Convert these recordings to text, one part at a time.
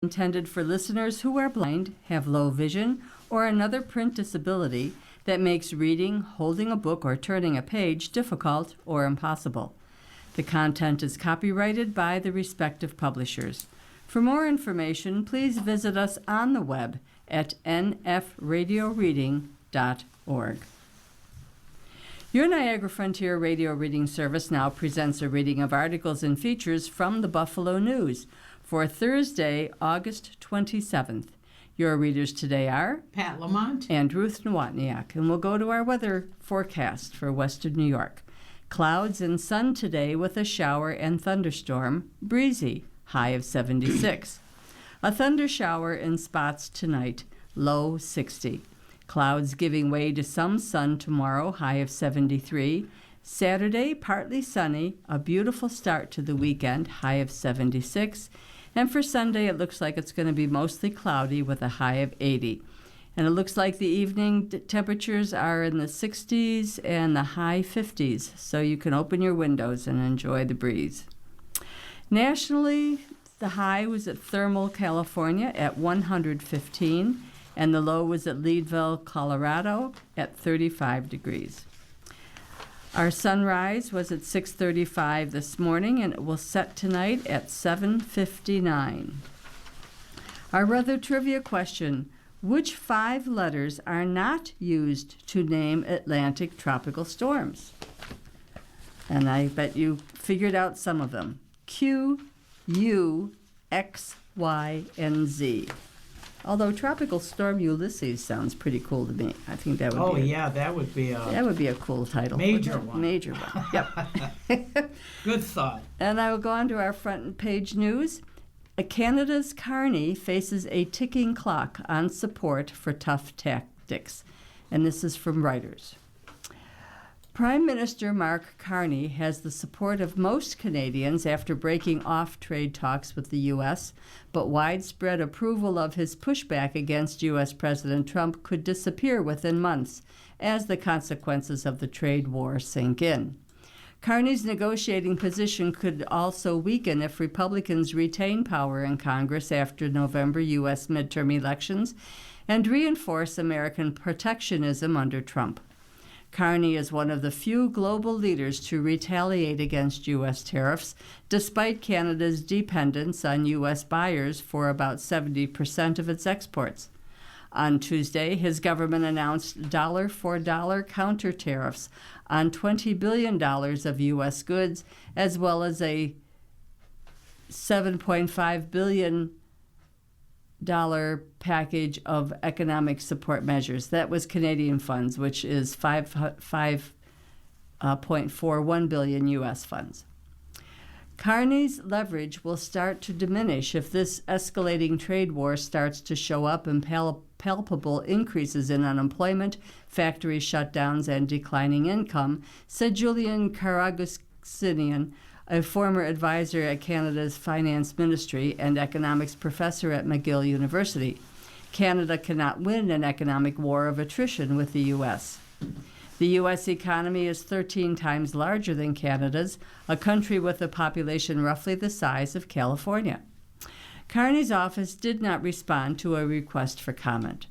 intended for listeners who are blind, have low vision, or another print disability that makes reading, holding a book, or turning a page difficult or impossible. The content is copyrighted by the respective publishers. For more information, please visit us on the web at nfradioreading.org. Your Niagara Frontier Radio Reading Service now presents a reading of articles and features from the Buffalo News for Thursday, August 27th. Your readers today are Pat Lamont and Ruth Nowotniak, and we'll go to our weather forecast for western New York. Clouds and sun today with a shower and thunderstorm, breezy, high of 76. A thunder shower in spots tonight, low 60. Clouds giving way to some sun tomorrow, high of 73. Saturday, partly sunny, a beautiful start to the weekend, high of 76. And for Sunday, it looks like it's going to be mostly cloudy with a high of 80. And it looks like the evening temperatures are in the 60s and the high 50s, so you can open your windows and enjoy the breeze. Nationally, the high was at Thermal, California at 115, and the low was at Leadville, Colorado at 35 degrees. Our sunrise was at 6:35 this morning, and it will set tonight at 7:59. Our weather trivia question: which 5 letters are not used to name Atlantic tropical storms? And I bet you figured out some of them. Q, U, X, Y, and Z. Although Tropical Storm Ulysses sounds pretty cool to me. I think that would that would be a cool title. Major one. Major one, yep. Good thought. And I will go on to our front page news. Canada's Carney faces a ticking clock on support for tough tactics. And this is from Reuters. Prime Minister Mark Carney has the support of most Canadians after breaking off trade talks with the U.S., but widespread approval of his pushback against U.S. President Trump could disappear within months as the consequences of the trade war sink in. Carney's negotiating position could also weaken if Republicans retain power in Congress after November U.S. midterm elections and reinforce American protectionism under Trump. Carney is one of the few global leaders to retaliate against U.S. tariffs, despite Canada's dependence on U.S. buyers for about 70% of its exports. On Tuesday, his government announced dollar-for-dollar counter tariffs on $20 billion of U.S. goods, as well as a $7.5 billion package of economic support measures. That was Canadian funds, which is 5.41 billion U.S. funds. Carney's leverage will start to diminish if this escalating trade war starts to show up in palpable increases in unemployment, factory shutdowns, and declining income, said Julian Karagusinian, a former advisor at Canada's Finance Ministry and economics professor at McGill University. Canada cannot win an economic war of attrition with the U.S. The U.S. economy is 13 times larger than Canada's, a country with a population roughly the size of California. Carney's office did not respond to a request for comment.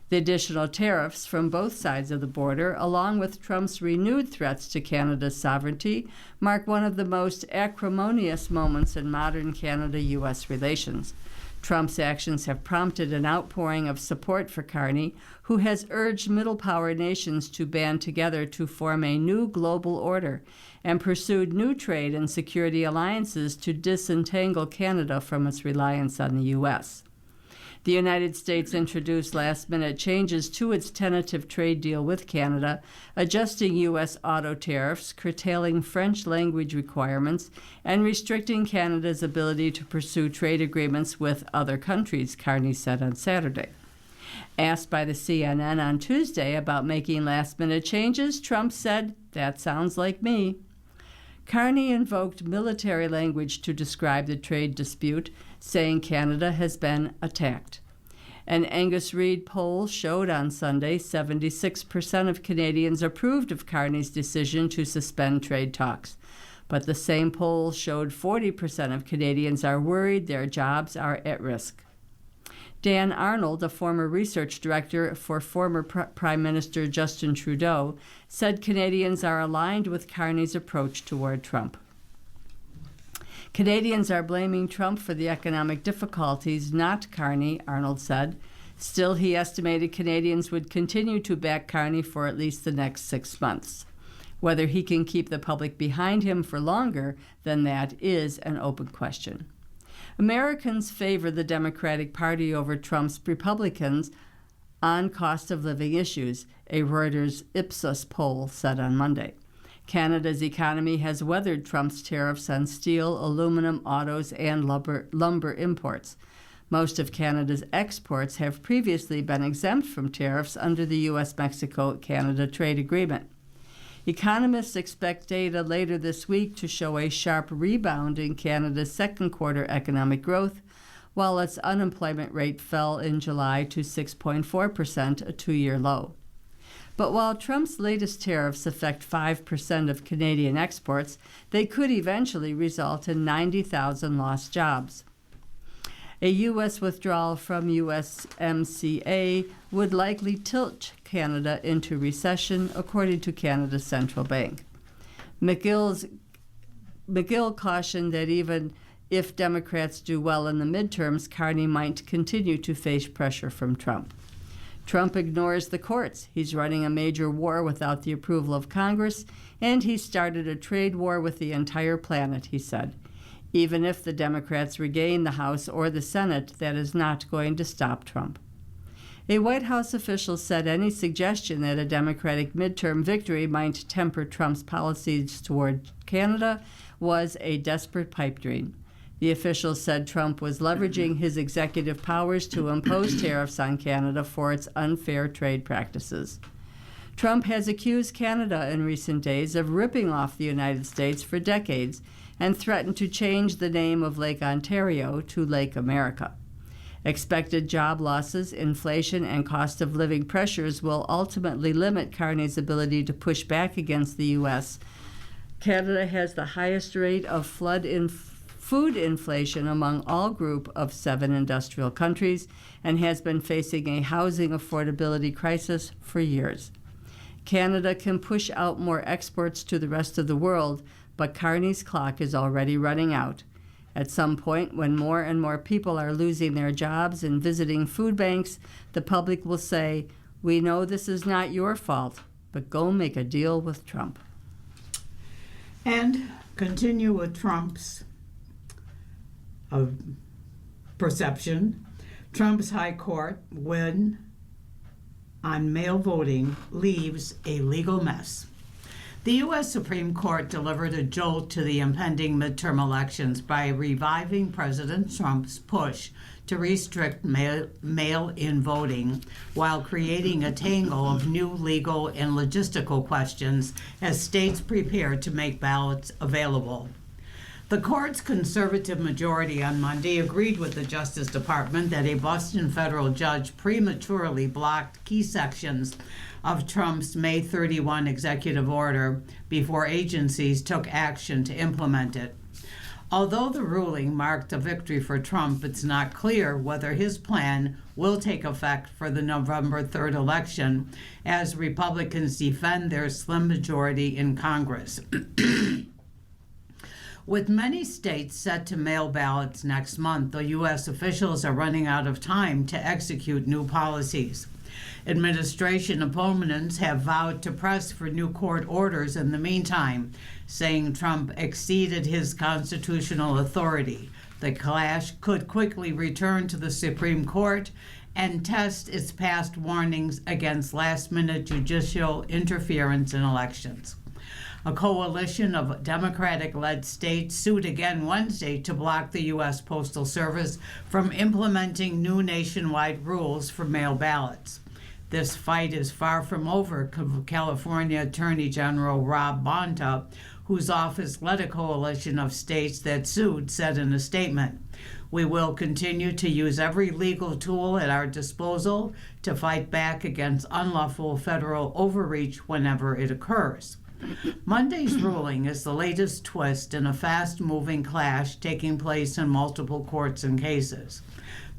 The additional tariffs from both sides of the border, along with Trump's renewed threats to Canada's sovereignty, mark one of the most acrimonious moments in modern Canada-U.S. relations. Trump's actions have prompted an outpouring of support for Carney, who has urged middle-power nations to band together to form a new global order and pursued new trade and security alliances to disentangle Canada from its reliance on the U.S. The United States introduced last-minute changes to its tentative trade deal with Canada, adjusting U.S. auto tariffs, curtailing French language requirements, and restricting Canada's ability to pursue trade agreements with other countries, Carney said on Saturday. Asked by the CNN on Tuesday about making last-minute changes, Trump said, "That sounds like me." Carney invoked military language to describe the trade dispute, saying Canada has been attacked. An Angus Reid poll showed on Sunday 76% of Canadians approved of Carney's decision to suspend trade talks. But the same poll showed 40% of Canadians are worried their jobs are at risk. Dan Arnold, a former research director for former Prime Minister Justin Trudeau, said Canadians are aligned with Carney's approach toward Trump. Canadians are blaming Trump for the economic difficulties, not Carney, Arnold said. Still, he estimated Canadians would continue to back Carney for at least the next 6 months. Whether he can keep the public behind him for longer than that is an open question. Americans favor the Democratic Party over Trump's Republicans on cost of living issues, a Reuters Ipsos poll said on Monday. Canada's economy has weathered Trump's tariffs on steel, aluminum, autos, and lumber imports. Most of Canada's exports have previously been exempt from tariffs under the U.S.-Mexico-Canada trade agreement. Economists expect data later this week to show a sharp rebound in Canada's second quarter economic growth, while its unemployment rate fell in July to 6.4%, a two-year low. But while Trump's latest tariffs affect 5% of Canadian exports, they could eventually result in 90,000 lost jobs. A U.S. withdrawal from USMCA would likely tilt Canada into recession, according to Canada's central bank. McGill cautioned that even if Democrats do well in the midterms, Carney might continue to face pressure from Trump. Trump ignores the courts. He's running a major war without the approval of Congress, and he started a trade war with the entire planet, he said. Even if the Democrats regain the House or the Senate, that is not going to stop Trump. A White House official said any suggestion that a Democratic midterm victory might temper Trump's policies toward Canada was a desperate pipe dream. The official said Trump was leveraging his executive powers to impose tariffs on Canada for its unfair trade practices. Trump has accused Canada in recent days of ripping off the United States for decades and threatened to change the name of Lake Ontario to Lake America. Expected job losses, inflation, and cost of living pressures will ultimately limit Carney's ability to push back against the U.S. Canada has the highest rate of food inflation among all group of 7 industrial countries and has been facing a housing affordability crisis for years. Canada can push out more exports to the rest of the world, but Carney's clock is already running out. At some point, when more and more people are losing their jobs and visiting food banks, the public will say, "We know this is not your fault, but go make a deal with Trump." And continue with Trump's perception. Trump's high court win on mail voting leaves a legal mess. The U.S. Supreme Court delivered a jolt to the impending midterm elections by reviving President Trump's push to restrict mail-in voting while creating a tangle of new legal and logistical questions as states prepare to make ballots available. The court's conservative majority on Monday agreed with the Justice Department that a Boston federal judge prematurely blocked key sections of Trump's May 31 executive order before agencies took action to implement it. Although the ruling marked a victory for Trump, it's not clear whether his plan will take effect for the November 3rd election as Republicans defend their slim majority in Congress. With many states set to mail ballots next month, the U.S. officials are running out of time to execute new policies. Administration opponents have vowed to press for new court orders in the meantime, saying Trump exceeded his constitutional authority. The clash could quickly return to the Supreme Court and test its past warnings against last-minute judicial interference in elections. A coalition of Democratic-led states sued again Wednesday to block the U.S. Postal Service from implementing new nationwide rules for mail ballots. This fight is far from over, California Attorney General Rob Bonta, whose office led a coalition of states that sued, said in a statement, "We will continue to use every legal tool at our disposal to fight back against unlawful federal overreach whenever it occurs." Monday's ruling is the latest twist in a fast-moving clash taking place in multiple courts and cases.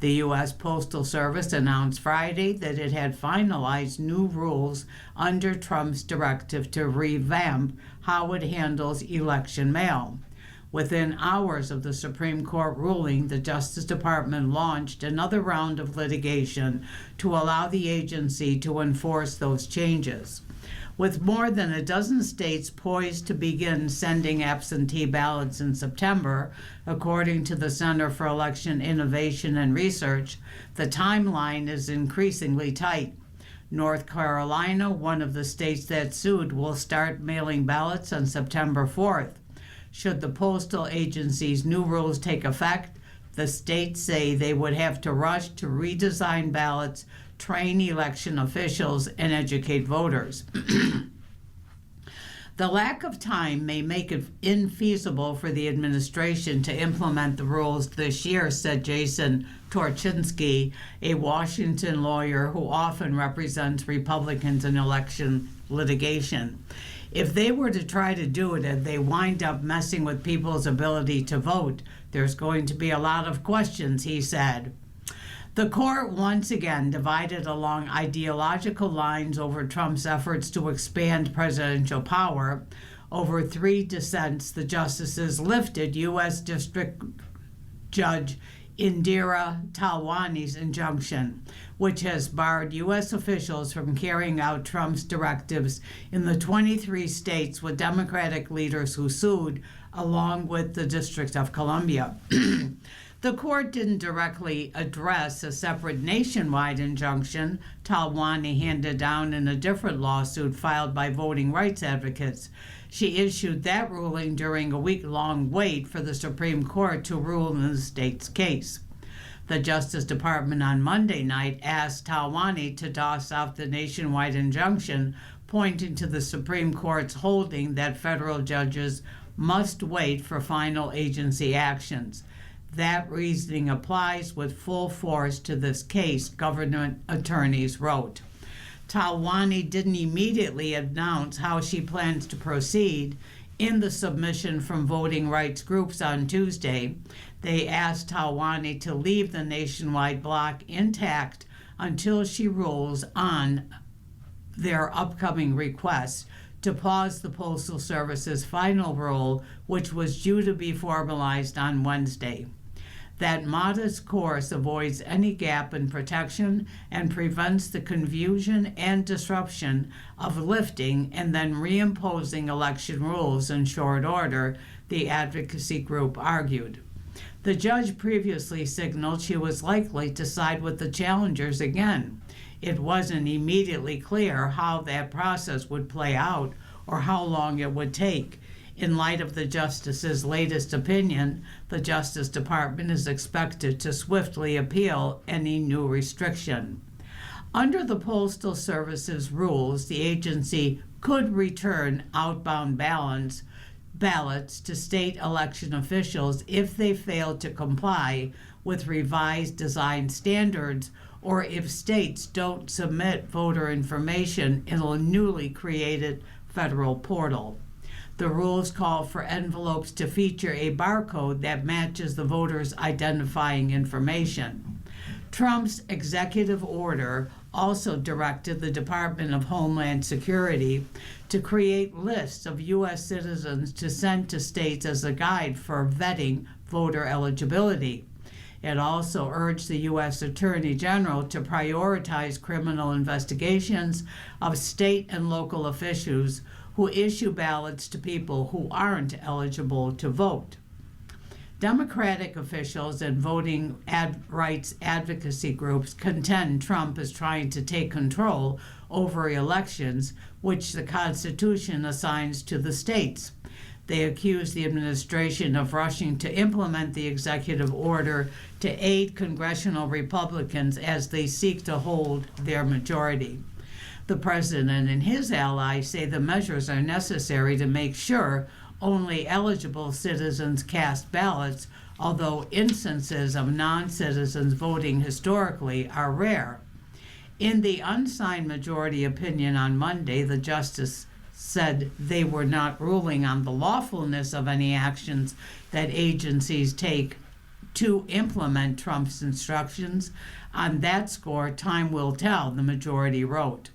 The U.S. Postal Service announced Friday that it had finalized new rules under Trump's directive to revamp how it handles election mail. Within hours of the Supreme Court ruling, the Justice Department launched another round of litigation to allow the agency to enforce those changes. With more than a dozen states poised to begin sending absentee ballots in September, according to the Center for Election Innovation and Research, the timeline is increasingly tight. North Carolina, one of the states that sued, will start mailing ballots on September 4th. Should the postal agency's new rules take effect, the states say they would have to rush to redesign ballots, train election officials, and educate voters. The lack of time may make it infeasible for the administration to implement the rules this year, said Jason Torchinsky, a Washington lawyer who often represents Republicans in election litigation. If they were to try to do it and they wind up messing with people's ability to vote, there's going to be a lot of questions, he said. The court once again divided along ideological lines over Trump's efforts to expand presidential power. Over 3 dissents, the justices lifted U.S. District Judge Indira Talwani's injunction, which has barred U.S. officials from carrying out Trump's directives in the 23 states with Democratic leaders who sued, along with the District of Columbia. The court didn't directly address a separate nationwide injunction Talwani handed down in a different lawsuit filed by voting rights advocates. She issued that ruling during a week-long wait for the Supreme Court to rule in the state's case. The Justice Department on Monday night asked Talwani to toss out the nationwide injunction, pointing to the Supreme Court's holding that federal judges must wait for final agency actions. That reasoning applies with full force to this case, government attorneys wrote. Talwani didn't immediately announce how she plans to proceed. In the submission from voting rights groups on Tuesday, they asked Talwani to leave the nationwide block intact until she rules on their upcoming request to pause the Postal Service's final rule, which was due to be formalized on Wednesday. That modest course avoids any gap in protection and prevents the confusion and disruption of lifting and then reimposing election rules in short order, the advocacy group argued. The judge previously signaled she was likely to side with the challengers again. It wasn't immediately clear how that process would play out or how long it would take. In light of the justice's latest opinion, the Justice Department is expected to swiftly appeal any new restriction. Under the Postal Service's rules, the agency could return outbound ballots to state election officials if they fail to comply with revised design standards or if states don't submit voter information in a newly created federal portal. The rules call for envelopes to feature a barcode that matches the voter's identifying information. Trump's executive order also directed the Department of Homeland Security to create lists of U.S. citizens to send to states as a guide for vetting voter eligibility. It also urged the U.S. Attorney General to prioritize criminal investigations of state and local officials who issue ballots to people who aren't eligible to vote. Democratic officials and voting rights advocacy groups contend Trump is trying to take control over elections, which the Constitution assigns to the states. They accuse the administration of rushing to implement the executive order to aid congressional Republicans as they seek to hold their majority. The president and his allies say the measures are necessary to make sure only eligible citizens cast ballots, although instances of non-citizens voting historically are rare. In the unsigned majority opinion on Monday, the justice said they were not ruling on the lawfulness of any actions that agencies take to implement Trump's instructions. On that score, time will tell, the majority wrote.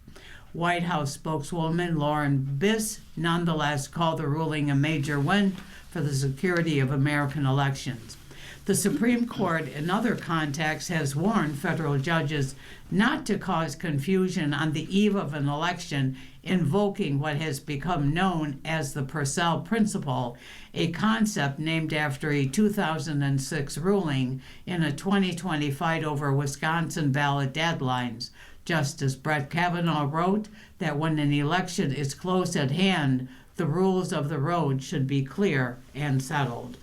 White House spokeswoman Lauren Biss nonetheless called the ruling a major win for the security of American elections. The Supreme Court, in other contexts, has warned federal judges not to cause confusion on the eve of an election, invoking what has become known as the Purcell Principle, a concept named after a 2006 ruling in a 2020 fight over Wisconsin ballot deadlines. Justice Brett Kavanaugh wrote that when an election is close at hand, the rules of the road should be clear and settled.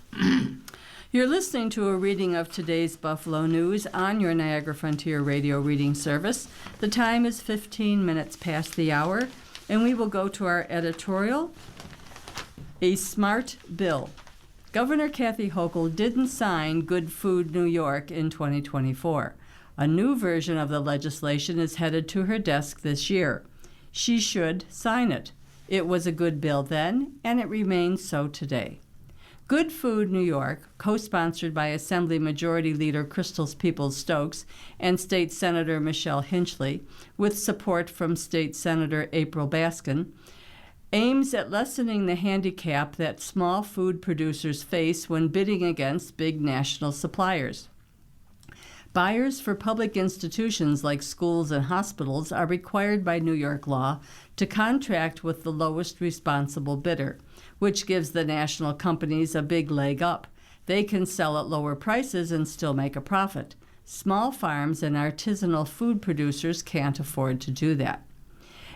You're listening to a reading of today's Buffalo News on your Niagara Frontier Radio reading service. The time is 15 minutes past the hour, and we will go to our editorial, A Smart Bill. Governor Kathy Hochul didn't sign Good Food New York in 2024. A new version of the legislation is headed to her desk this year. She should sign it. It was a good bill then, and it remains so today. Good Food New York, co-sponsored by Assembly Majority Leader Crystal Peoples-Stokes and State Senator Michelle Hinchley, with support from State Senator April Baskin, aims at lessening the handicap that small food producers face when bidding against big national suppliers. Buyers for public institutions like schools and hospitals are required by New York law to contract with the lowest responsible bidder, which gives the national companies a big leg up. They can sell at lower prices and still make a profit. Small farms and artisanal food producers can't afford to do that.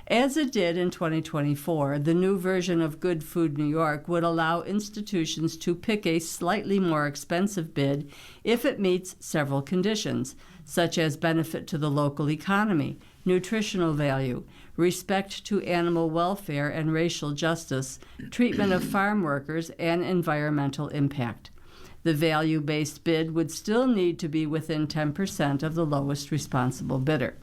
As it did in 2024, the new version of Good Food New York would allow institutions to pick a slightly more expensive bid if it meets several conditions, such as benefit to the local economy, nutritional value, respect to animal welfare and racial justice, treatment of farm workers, and environmental impact. The value-based bid would still need to be within 10% of the lowest responsible bidder.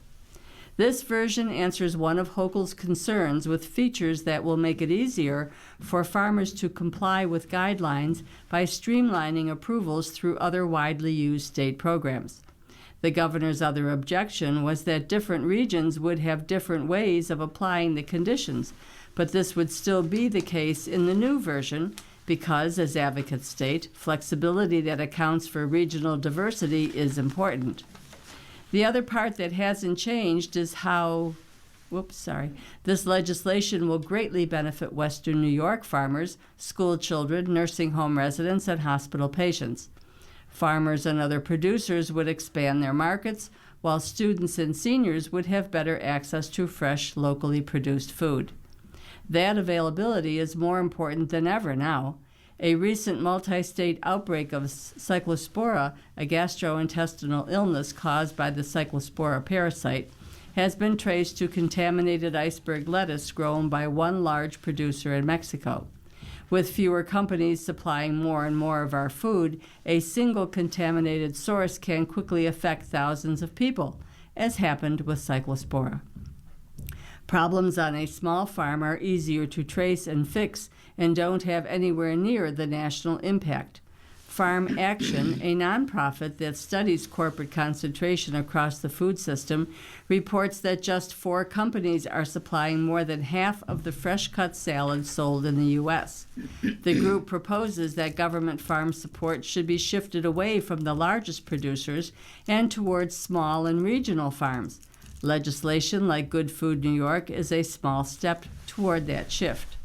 This version answers one of Hochul's concerns with features that will make it easier for farmers to comply with guidelines by streamlining approvals through other widely used state programs. The governor's other objection was that different regions would have different ways of applying the conditions, but this would still be the case in the new version because, as advocates state, flexibility that accounts for regional diversity is important. The other part that hasn't changed is how this legislation will greatly benefit Western New York farmers, school children, nursing home residents, and hospital patients. Farmers and other producers would expand their markets, while students and seniors would have better access to fresh, locally produced food. That availability is more important than ever now. A recent multi-state outbreak of Cyclospora, a gastrointestinal illness caused by the Cyclospora parasite, has been traced to contaminated iceberg lettuce grown by one large producer in Mexico. With fewer companies supplying more and more of our food, a single contaminated source can quickly affect thousands of people, as happened with Cyclospora. Problems on a small farm are easier to trace and fix and don't have anywhere near the national impact. Farm Action, a nonprofit that studies corporate concentration across the food system, reports that just 4 companies are supplying more than half of the fresh-cut salads sold in the U.S. The group proposes that government farm support should be shifted away from the largest producers and towards small and regional farms. Legislation like Good Food New York is a small step toward that shift.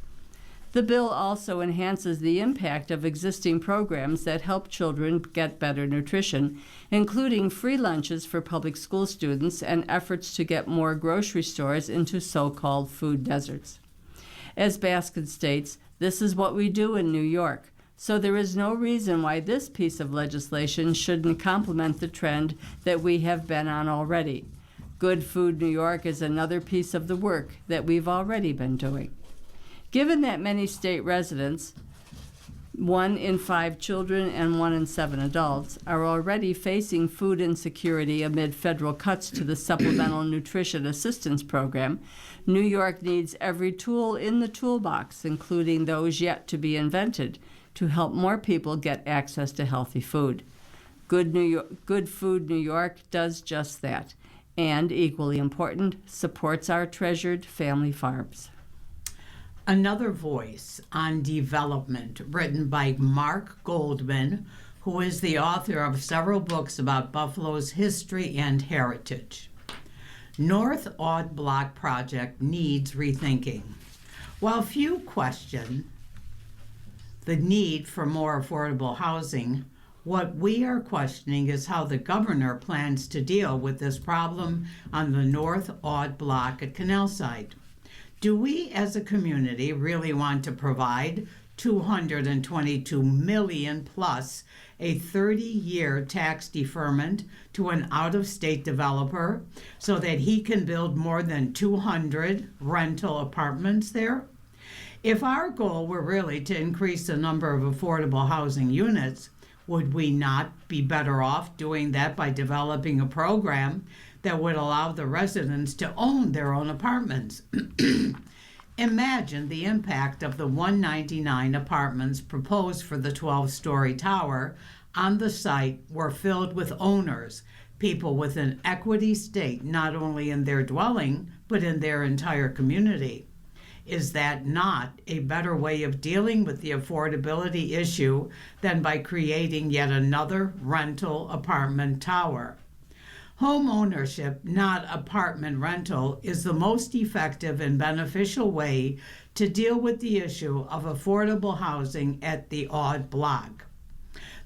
The bill also enhances the impact of existing programs that help children get better nutrition, including free lunches for public school students and efforts to get more grocery stores into so-called food deserts. As Baskin states, this is what we do in New York, so there is no reason why this piece of legislation shouldn't complement the trend that we have been on already. Good Food New York is another piece of the work that we've already been doing. Given that many state residents, 1 in 5 children and 1 in 7 adults, are already facing food insecurity amid federal cuts to the Supplemental Nutrition Assistance Program, New York needs every tool in the toolbox, including those yet to be invented, to help more people get access to healthy food. Good Food New York does just that, and equally important, supports our treasured family farms. Another voice on development, written by Mark Goldman, who is the author of several books about Buffalo's history and heritage. North Aud Block project needs rethinking. While few question the need for more affordable housing, what we are questioning is how the governor plans to deal with this problem on the North Aud Block at Canalside. Do we as a community really want to provide $222 million plus a 30-year tax deferment to an out-of-state developer so that he can build more than 200 rental apartments there? If our goal were really to increase the number of affordable housing units, would we not be better off doing that by developing a program that would allow the residents to own their own apartments? Imagine the impact of the 199 apartments proposed for the 12-story tower on the site were filled with owners, people with an equity stake not only in their dwelling, but in their entire community. Is that not a better way of dealing with the affordability issue than by creating yet another rental apartment tower? Home ownership, not apartment rental, is the most effective and beneficial way to deal with the issue of affordable housing at the Aud Block.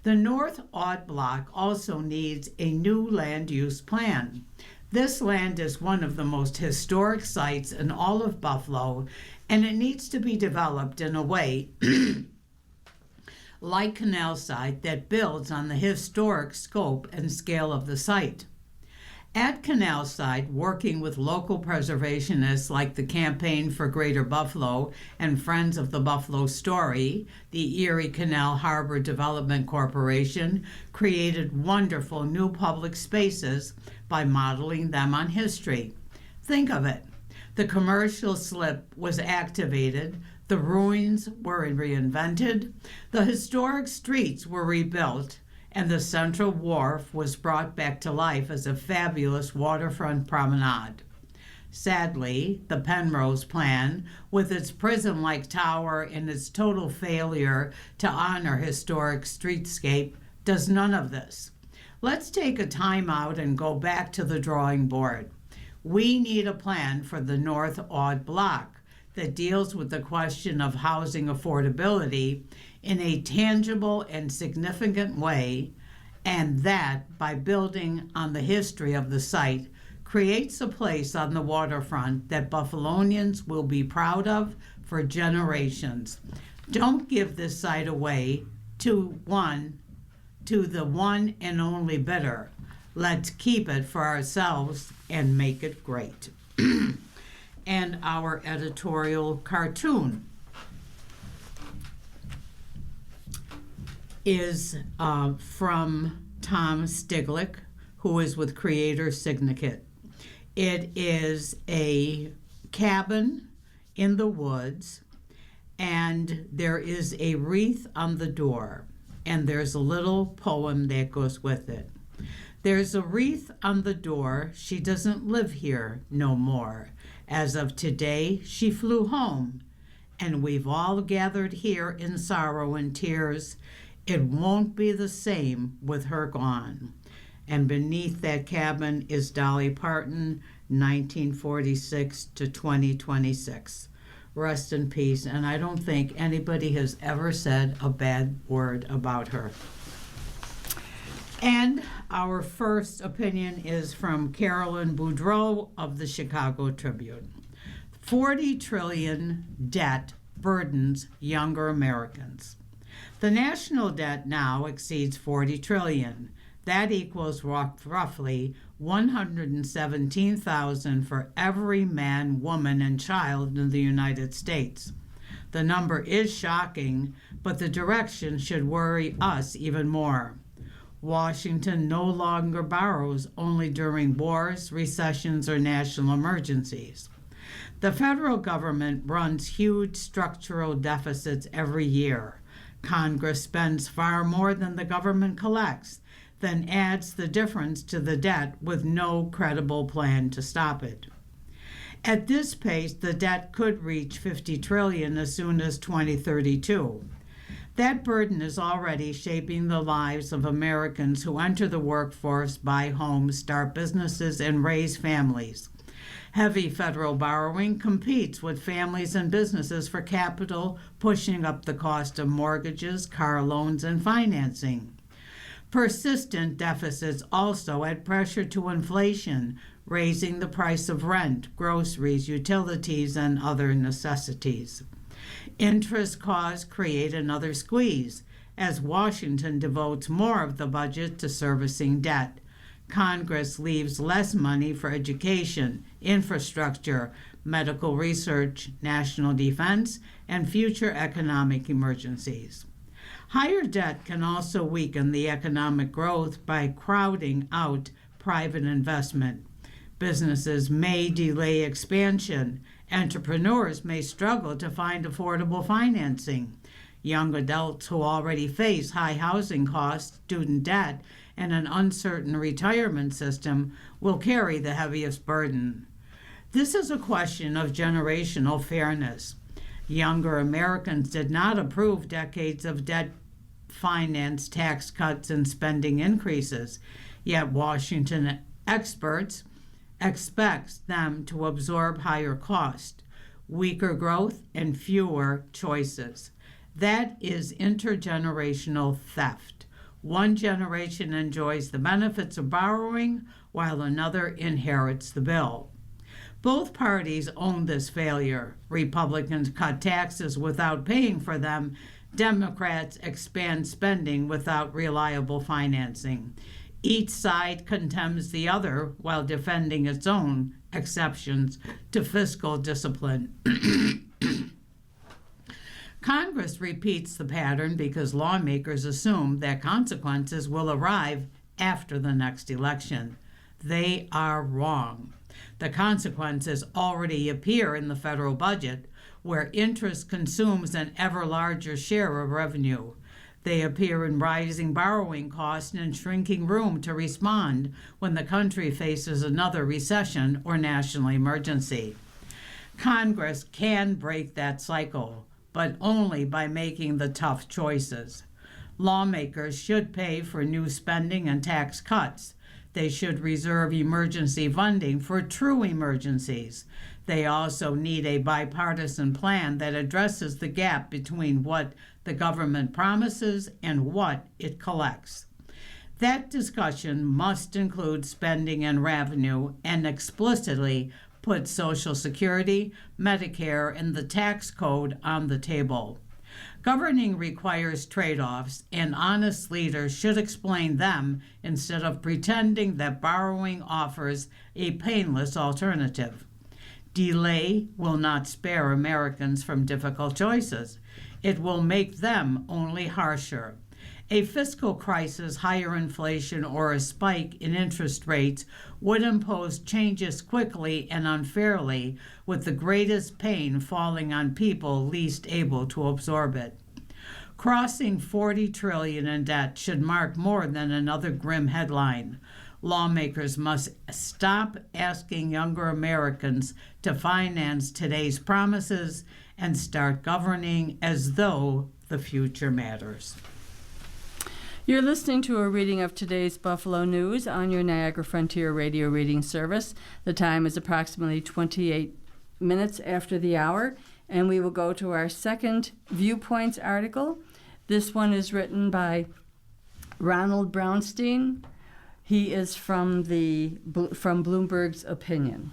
The North Aud Block also needs a new land use plan. This land is one of the most historic sites in all of Buffalo, and it needs to be developed in a way like Canalside that builds on the historic scope and scale of the site. At Canalside, working with local preservationists like the Campaign for Greater Buffalo and Friends of the Buffalo Story, the Erie Canal Harbor Development Corporation created wonderful new public spaces by modeling them on history. Think of it. The commercial slip was activated, the ruins were reinvented, the historic streets were rebuilt, and the Central Wharf was brought back to life as a fabulous waterfront promenade. Sadly, the Penrose plan, with its prison-like tower and its total failure to honor historic streetscape, does none of this. Let's take a time out and go back to the drawing board. We need a plan for the North Aud Block that deals with the question of housing affordability in a tangible and significant way, and that, by building on the history of the site, creates a place on the waterfront that Buffalonians will be proud of for generations. Don't give this site away to the one and only bidder. Let's keep it for ourselves and make it great. And our editorial cartoon is from Tom Stiglick, who is with Creator Syndicate. It is a cabin in the woods, and there is a wreath on the door, and there's a little poem that goes with it. There's a wreath on the door, she doesn't live here no more. As of today, she flew home, and we've all gathered here in sorrow and tears. It won't be the same with her gone. And beneath that cabin is Dolly Parton, 1946 to 2026. Rest in peace, and I don't think anybody has ever said a bad word about her. And our first opinion is from Carolyn Boudreau of the Chicago Tribune. 40 trillion debt burdens younger Americans. The national debt now exceeds 40 trillion. That equals roughly 117,000 for every man, woman, and child in the United States. The number is shocking, but the direction should worry us even more. Washington no longer borrows only during wars, recessions, or national emergencies. The federal government runs huge structural deficits every year. Congress spends far more than the government collects. then adds the difference to the debt with no credible plan to stop it. At this pace, the debt could reach $50 trillion as soon as 2032. That burden is already shaping the lives of Americans who enter the workforce, buy homes, start businesses, and raise families. Heavy federal borrowing competes with families and businesses for capital, pushing up the cost of mortgages, car loans, and financing. Persistent deficits also add pressure to inflation, raising the price of rent, groceries, utilities, and other necessities. Interest costs create another squeeze, as Washington devotes more of the budget to servicing debt. Congress leaves less money for education, infrastructure, medical research, national defense, and future economic emergencies. Higher debt can also weaken the economic growth by crowding out private investment. Businesses may delay expansion. Entrepreneurs may struggle to find affordable financing. Young adults who already face high housing costs, student debt, and an uncertain retirement system will carry the heaviest burden. This is a question of generational fairness. Younger Americans did not approve decades of debt finance, tax cuts, and spending increases, yet Washington experts expects them to absorb higher cost, weaker growth, and fewer choices. That is intergenerational theft. One generation enjoys the benefits of borrowing while another inherits the bill. Both parties own this failure. Republicans cut taxes without paying for them. Democrats expand spending without reliable financing. Each side contemns the other while defending its own exceptions to fiscal discipline. Congress repeats the pattern because lawmakers assume that consequences will arrive after the next election. They are wrong. The consequences already appear in the federal budget, where interest consumes an ever larger share of revenue. They appear in rising borrowing costs and shrinking room to respond when the country faces another recession or national emergency. Congress can break that cycle, but only by making the tough choices. Lawmakers should pay for new spending and tax cuts. They should reserve emergency funding for true emergencies. They also need a bipartisan plan that addresses the gap between what the government promises and what it collects. That discussion must include spending and revenue and explicitly put Social Security, Medicare, and the tax code on the table. Governing requires trade-offs, and honest leaders should explain them instead of pretending that borrowing offers a painless alternative. Delay will not spare Americans from difficult choices. It will make them only harsher. A fiscal crisis, higher inflation, or a spike in interest rates would impose changes quickly and unfairly, with the greatest pain falling on people least able to absorb it. Crossing $40 trillion in debt should mark more than another grim headline. Lawmakers must stop asking younger Americans to finance today's promises and start governing as though the future matters. You're listening to a reading of today's Buffalo News on your Niagara Frontier Radio reading service. The time is approximately 28 minutes after the hour, and we will go to our second Viewpoints article. This one is written by Ronald Brownstein. He is from Bloomberg's Opinion.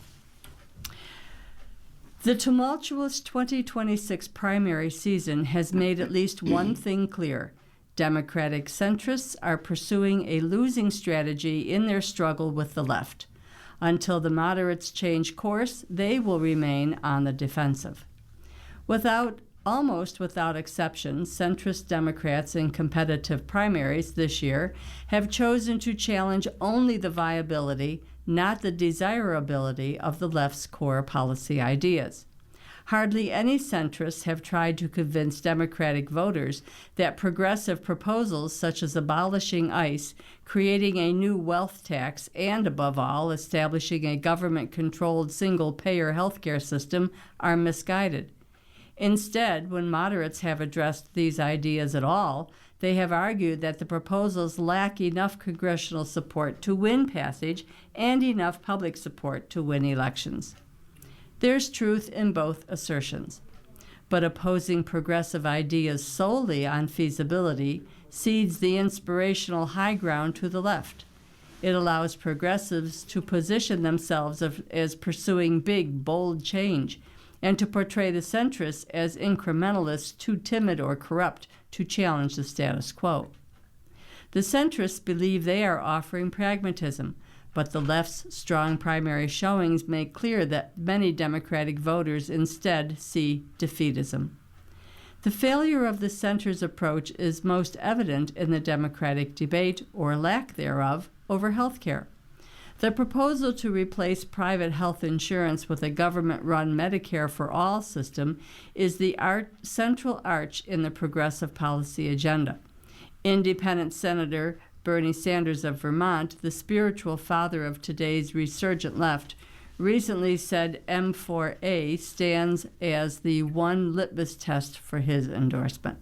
The tumultuous 2026 primary season has made at least one thing clear. Democratic centrists are pursuing a losing strategy in their struggle with the left. Until the moderates change course, they will remain on the defensive. Almost without exception, centrist Democrats in competitive primaries this year have chosen to challenge only the viability, not the desirability, of the left's core policy ideas. Hardly any centrists have tried to convince Democratic voters that progressive proposals such as abolishing ICE, creating a new wealth tax, and, above all, establishing a government-controlled single-payer healthcare system are misguided. Instead, when moderates have addressed these ideas at all, they have argued that the proposals lack enough congressional support to win passage and enough public support to win elections. There's truth in both assertions, but opposing progressive ideas solely on feasibility cedes the inspirational high ground to the left. It allows progressives to position themselves as pursuing big, bold change, and to portray the centrists as incrementalists too timid or corrupt to challenge the status quo. The centrists believe they are offering pragmatism, but the left's strong primary showings make clear that many Democratic voters instead see defeatism. The failure of the center's approach is most evident in the Democratic debate, or lack thereof, over health care. The proposal to replace private health insurance with a government-run Medicare for All system is the central arch in the progressive policy agenda. Independent Senator Bernie Sanders of Vermont, the spiritual father of today's resurgent left, recently said M4A stands as the one litmus test for his endorsement.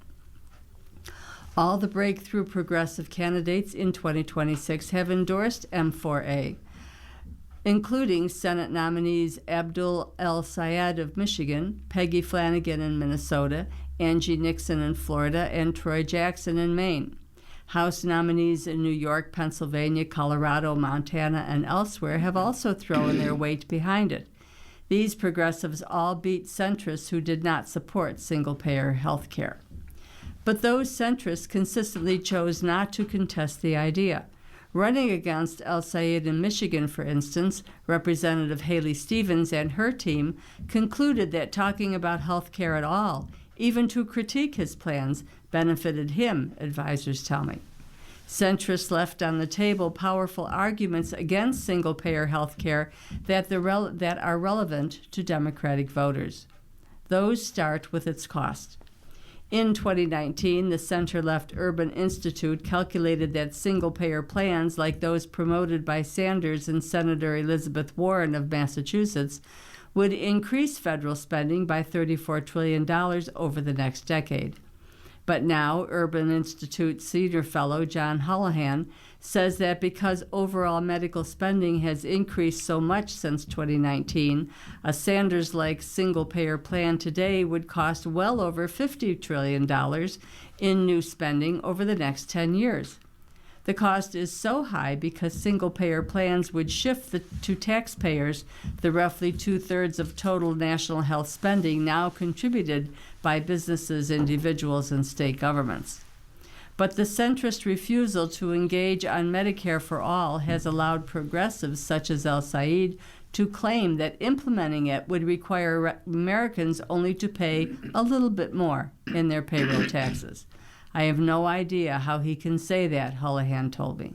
All the breakthrough progressive candidates in 2026 have endorsed M4A, including Senate nominees Abdul El-Sayed of Michigan, Peggy Flanagan in Minnesota, Angie Nixon in Florida, and Troy Jackson in Maine. House nominees in New York, Pennsylvania, Colorado, Montana, and elsewhere have also thrown their weight behind it. These progressives all beat centrists who did not support single-payer health care. But those centrists consistently chose not to contest the idea. Running against El-Sayed in Michigan, for instance, Representative Haley Stevens and her team concluded that talking about health care at all, even to critique his plans, benefited him, advisors tell me. Centrists left on the table powerful arguments against single-payer health care that are relevant to Democratic voters. Those start with its cost. In 2019, the center-left Urban Institute calculated that single-payer plans like those promoted by Sanders and Senator Elizabeth Warren of Massachusetts would increase federal spending by $34 trillion over the next decade. But now, Urban Institute senior fellow John Holohan says that because overall medical spending has increased so much since 2019, a Sanders-like single-payer plan today would cost well over $50 trillion in new spending over the next 10 years. The cost is so high because single-payer plans would shift to taxpayers the roughly two-thirds of total national health spending now contributed by businesses, individuals, and state governments. But the centrist refusal to engage on Medicare for All has allowed progressives such as El-Sayed to claim that implementing it would require Americans only to pay a little bit more in their payroll taxes. I have no idea how he can say that, Holohan told me.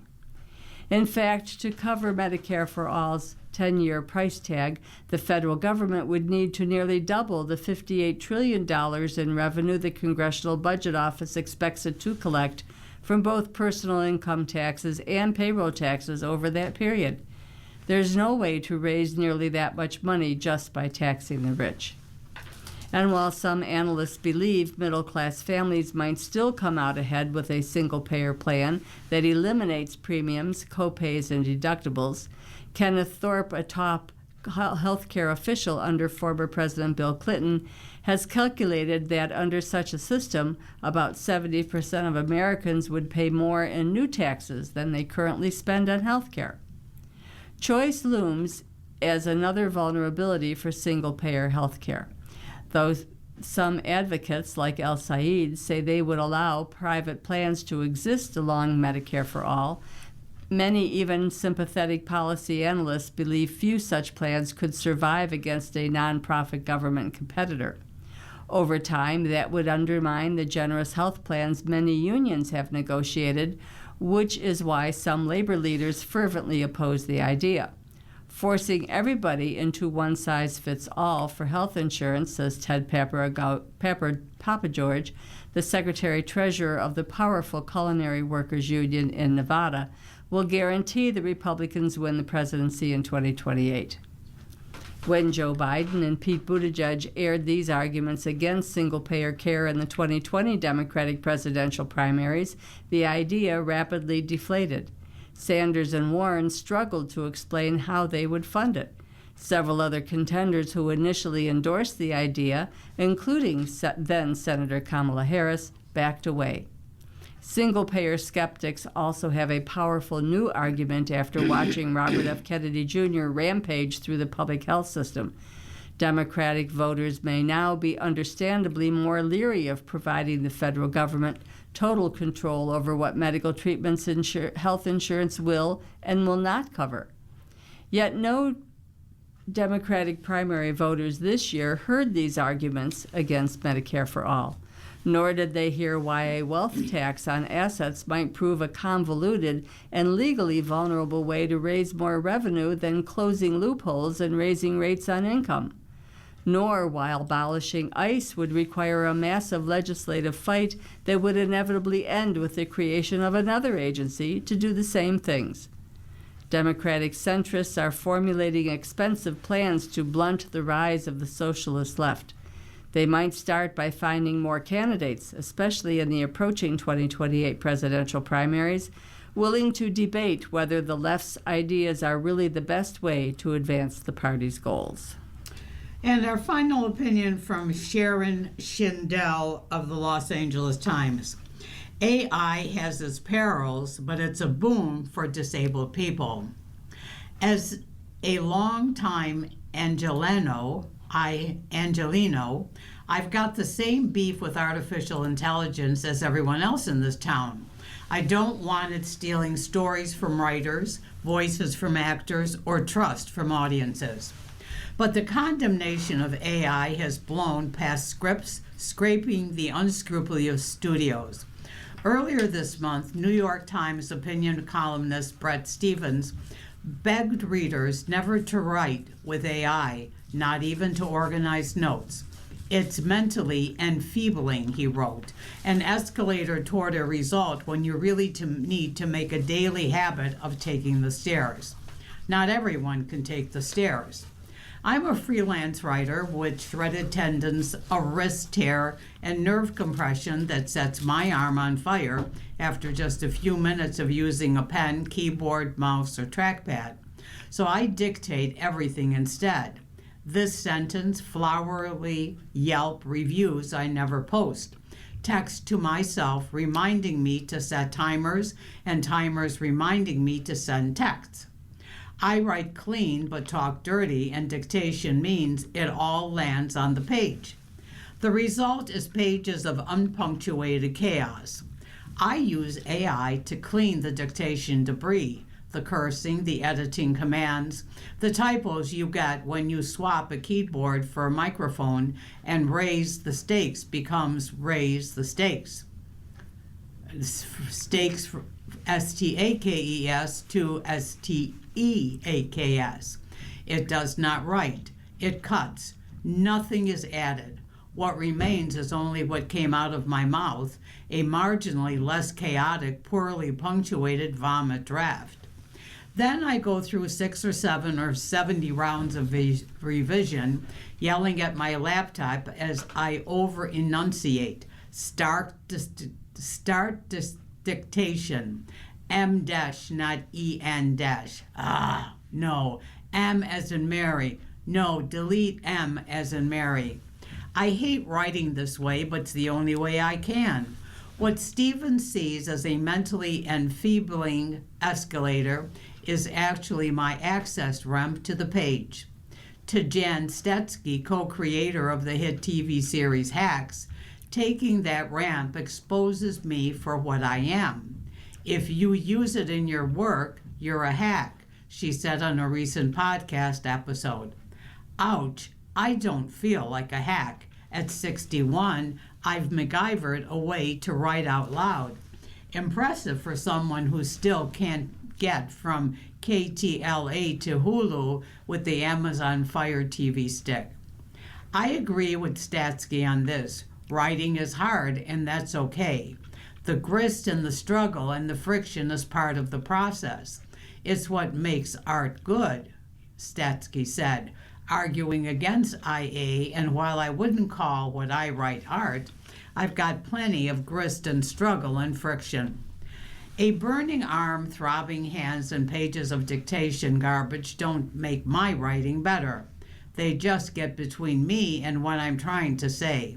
In fact, to cover Medicare for All's 10-year price tag, the federal government would need to nearly double the $58 trillion in revenue the Congressional Budget Office expects it to collect from both personal income taxes and payroll taxes over that period. There's no way to raise nearly that much money just by taxing the rich. And while some analysts believe middle-class families might still come out ahead with a single-payer plan that eliminates premiums, copays, and deductibles, Kenneth Thorpe, a top healthcare official under former President Bill Clinton, has calculated that under such a system, about 70% of Americans would pay more in new taxes than they currently spend on healthcare. Choice looms as another vulnerability for single-payer healthcare. Though some advocates, like El-Sayed, say they would allow private plans to exist along Medicare for All, many even sympathetic policy analysts believe few such plans could survive against a nonprofit government competitor. Over time, that would undermine the generous health plans many unions have negotiated, which is why some labor leaders fervently oppose the idea. forcing everybody into one-size-fits-all for health insurance, says Ted Papageorge, the secretary-treasurer of the powerful Culinary Workers Union in Nevada, will guarantee the Republicans win the presidency in 2028. When Joe Biden and Pete Buttigieg aired these arguments against single-payer care in the 2020 Democratic presidential primaries, the idea rapidly deflated. Sanders and Warren struggled to explain how they would fund it. Several other contenders who initially endorsed the idea, including then Senator Kamala Harris, backed away. Single-payer skeptics also have a powerful new argument after watching Robert F. Kennedy Jr. rampage through the public health system. Democratic voters may now be understandably more leery of providing the federal government total control over what medical treatments health insurance will and will not cover. Yet no Democratic primary voters this year heard these arguments against Medicare for All, nor did they hear why a wealth tax on assets might prove a convoluted and legally vulnerable way to raise more revenue than closing loopholes and raising rates on income, nor why abolishing ICE would require a massive legislative fight that would inevitably end with the creation of another agency to do the same things. Democratic centrists are formulating expensive plans to blunt the rise of the socialist left. They might start by finding more candidates, especially in the approaching 2028 presidential primaries, willing to debate whether the left's ideas are really the best way to advance the party's goals. And our final opinion from Sharon Schindel of the Los Angeles Times. AI has its perils, but it's a boom for disabled people. As a longtime Angelino, I've got the same beef with artificial intelligence as everyone else in this town. I don't want it stealing stories from writers, voices from actors, or trust from audiences. But the condemnation of AI has blown past scripts, scraping the unscrupulous studios. Earlier this month, New York Times opinion columnist Bret Stephens begged readers never to write with AI, not even to organize notes. It's mentally enfeebling, he wrote, an escalator toward a result when you really need to make a daily habit of taking the stairs. Not everyone can take the stairs. I'm a freelance writer with threaded tendons, a wrist tear, and nerve compression that sets my arm on fire after just a few minutes of using a pen, keyboard, mouse, or trackpad. So I dictate everything instead. This sentence, flowery Yelp reviews I never post. Text to myself reminding me to set timers, and timers reminding me to send texts. I write clean but talk dirty, and dictation means it all lands on the page. The result is pages of unpunctuated chaos. I use AI to clean the dictation debris, the cursing, the editing commands, the typos you get when you swap a keyboard for a microphone, and raise the stakes becomes raise the stakes. Stakes, S-T-A-K-E-S to S-T-E-A-K-S. It does not write. It cuts. Nothing is added. What remains is only what came out of my mouth, a marginally less chaotic, poorly punctuated vomit draft. Then I go through 6 or 7 or 70 rounds of revision, yelling at my laptop as I over-enunciate. Start dictation. M dash, not E-N dash. No. M as in Mary. No, delete M as in Mary. I hate writing this way, but it's the only way I can. What Stephens sees as a mentally enfeebling escalator is actually my access ramp to the page. To Jan Stetsky, co-creator of the hit TV series Hacks, taking that ramp exposes me for what I am. If you use it in your work, you're a hack, she said on a recent podcast episode. Ouch, I don't feel like a hack. At 61, I've MacGyvered a way to write out loud. Impressive for someone who still can't get from KTLA to Hulu with the Amazon Fire TV stick. I agree with Statsky on this. Writing is hard, and that's okay. The grist and the struggle and the friction is part of the process. It's what makes art good, Statsky said, arguing against IA, and while I wouldn't call what I write art, I've got plenty of grist and struggle and friction. A burning arm, throbbing hands, and pages of dictation garbage don't make my writing better. They just get between me and what I'm trying to say.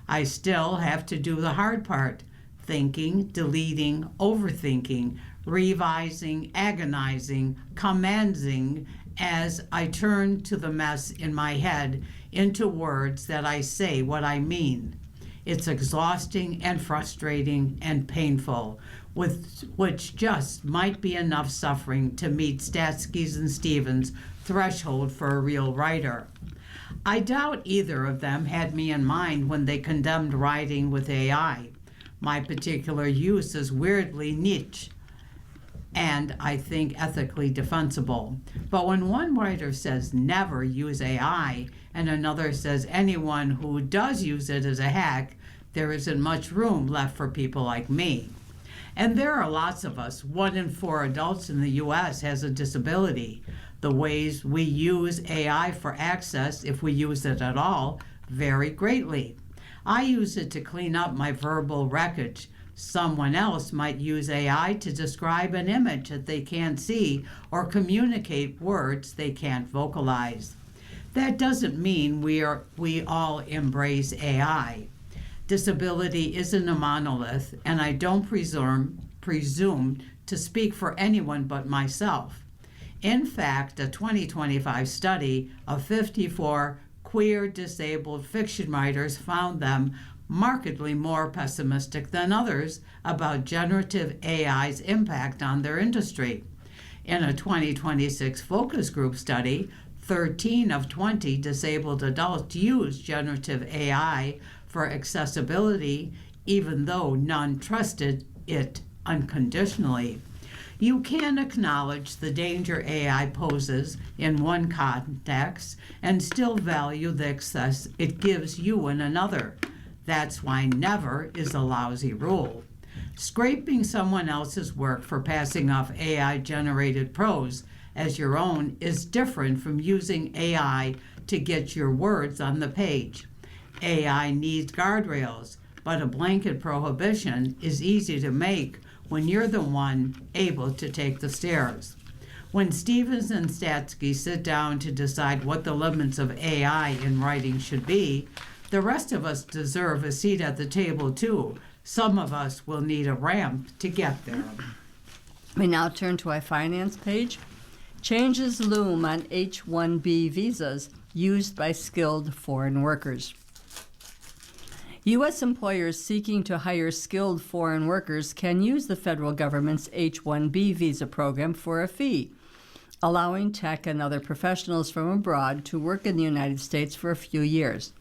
I still have to do the hard part, thinking, deleting, overthinking, revising, agonizing, commanding as I turn to the mess in my head into words that I say what I mean. It's exhausting and frustrating and painful, with which just might be enough suffering to meet Statsky's and Stevens' threshold for a real writer. I doubt either of them had me in mind when they condemned writing with AI. My particular use is weirdly niche and I think ethically defensible. But when one writer says never use AI and another says anyone who does use it is a hack, there isn't much room left for people like me. And there are lots of us. 1 in 4 adults in the U.S. has a disability. The ways we use AI for access, if we use it at all, vary greatly. I use it to clean up my verbal wreckage. Someone else might use AI to describe an image that they can't see or communicate words they can't vocalize. That doesn't mean we all embrace AI. Disability isn't a monolith, and I don't presume to speak for anyone but myself. In fact, a 2025 study of 54 queer disabled fiction writers found them markedly more pessimistic than others about generative AI's impact on their industry. In a 2026 focus group study, 13 of 20 disabled adults used generative AI for accessibility, even though none trusted it unconditionally. You can acknowledge the danger AI poses in one context and still value the access it gives you in another. That's why never is a lousy rule. Scraping someone else's work for passing off AI-generated prose as your own is different from using AI to get your words on the page. AI needs guardrails, but a blanket prohibition is easy to make when you're the one able to take the stairs. When Stevens and Statsky sit down to decide what the limits of AI in writing should be, the rest of us deserve a seat at the table too. Some of us will need a ramp to get there. We now turn to our finance page. Changes loom on H-1B visas used by skilled foreign workers. U.S. employers seeking to hire skilled foreign workers can use the federal government's H-1B visa program for a fee, allowing tech and other professionals from abroad to work in the United States for a few years.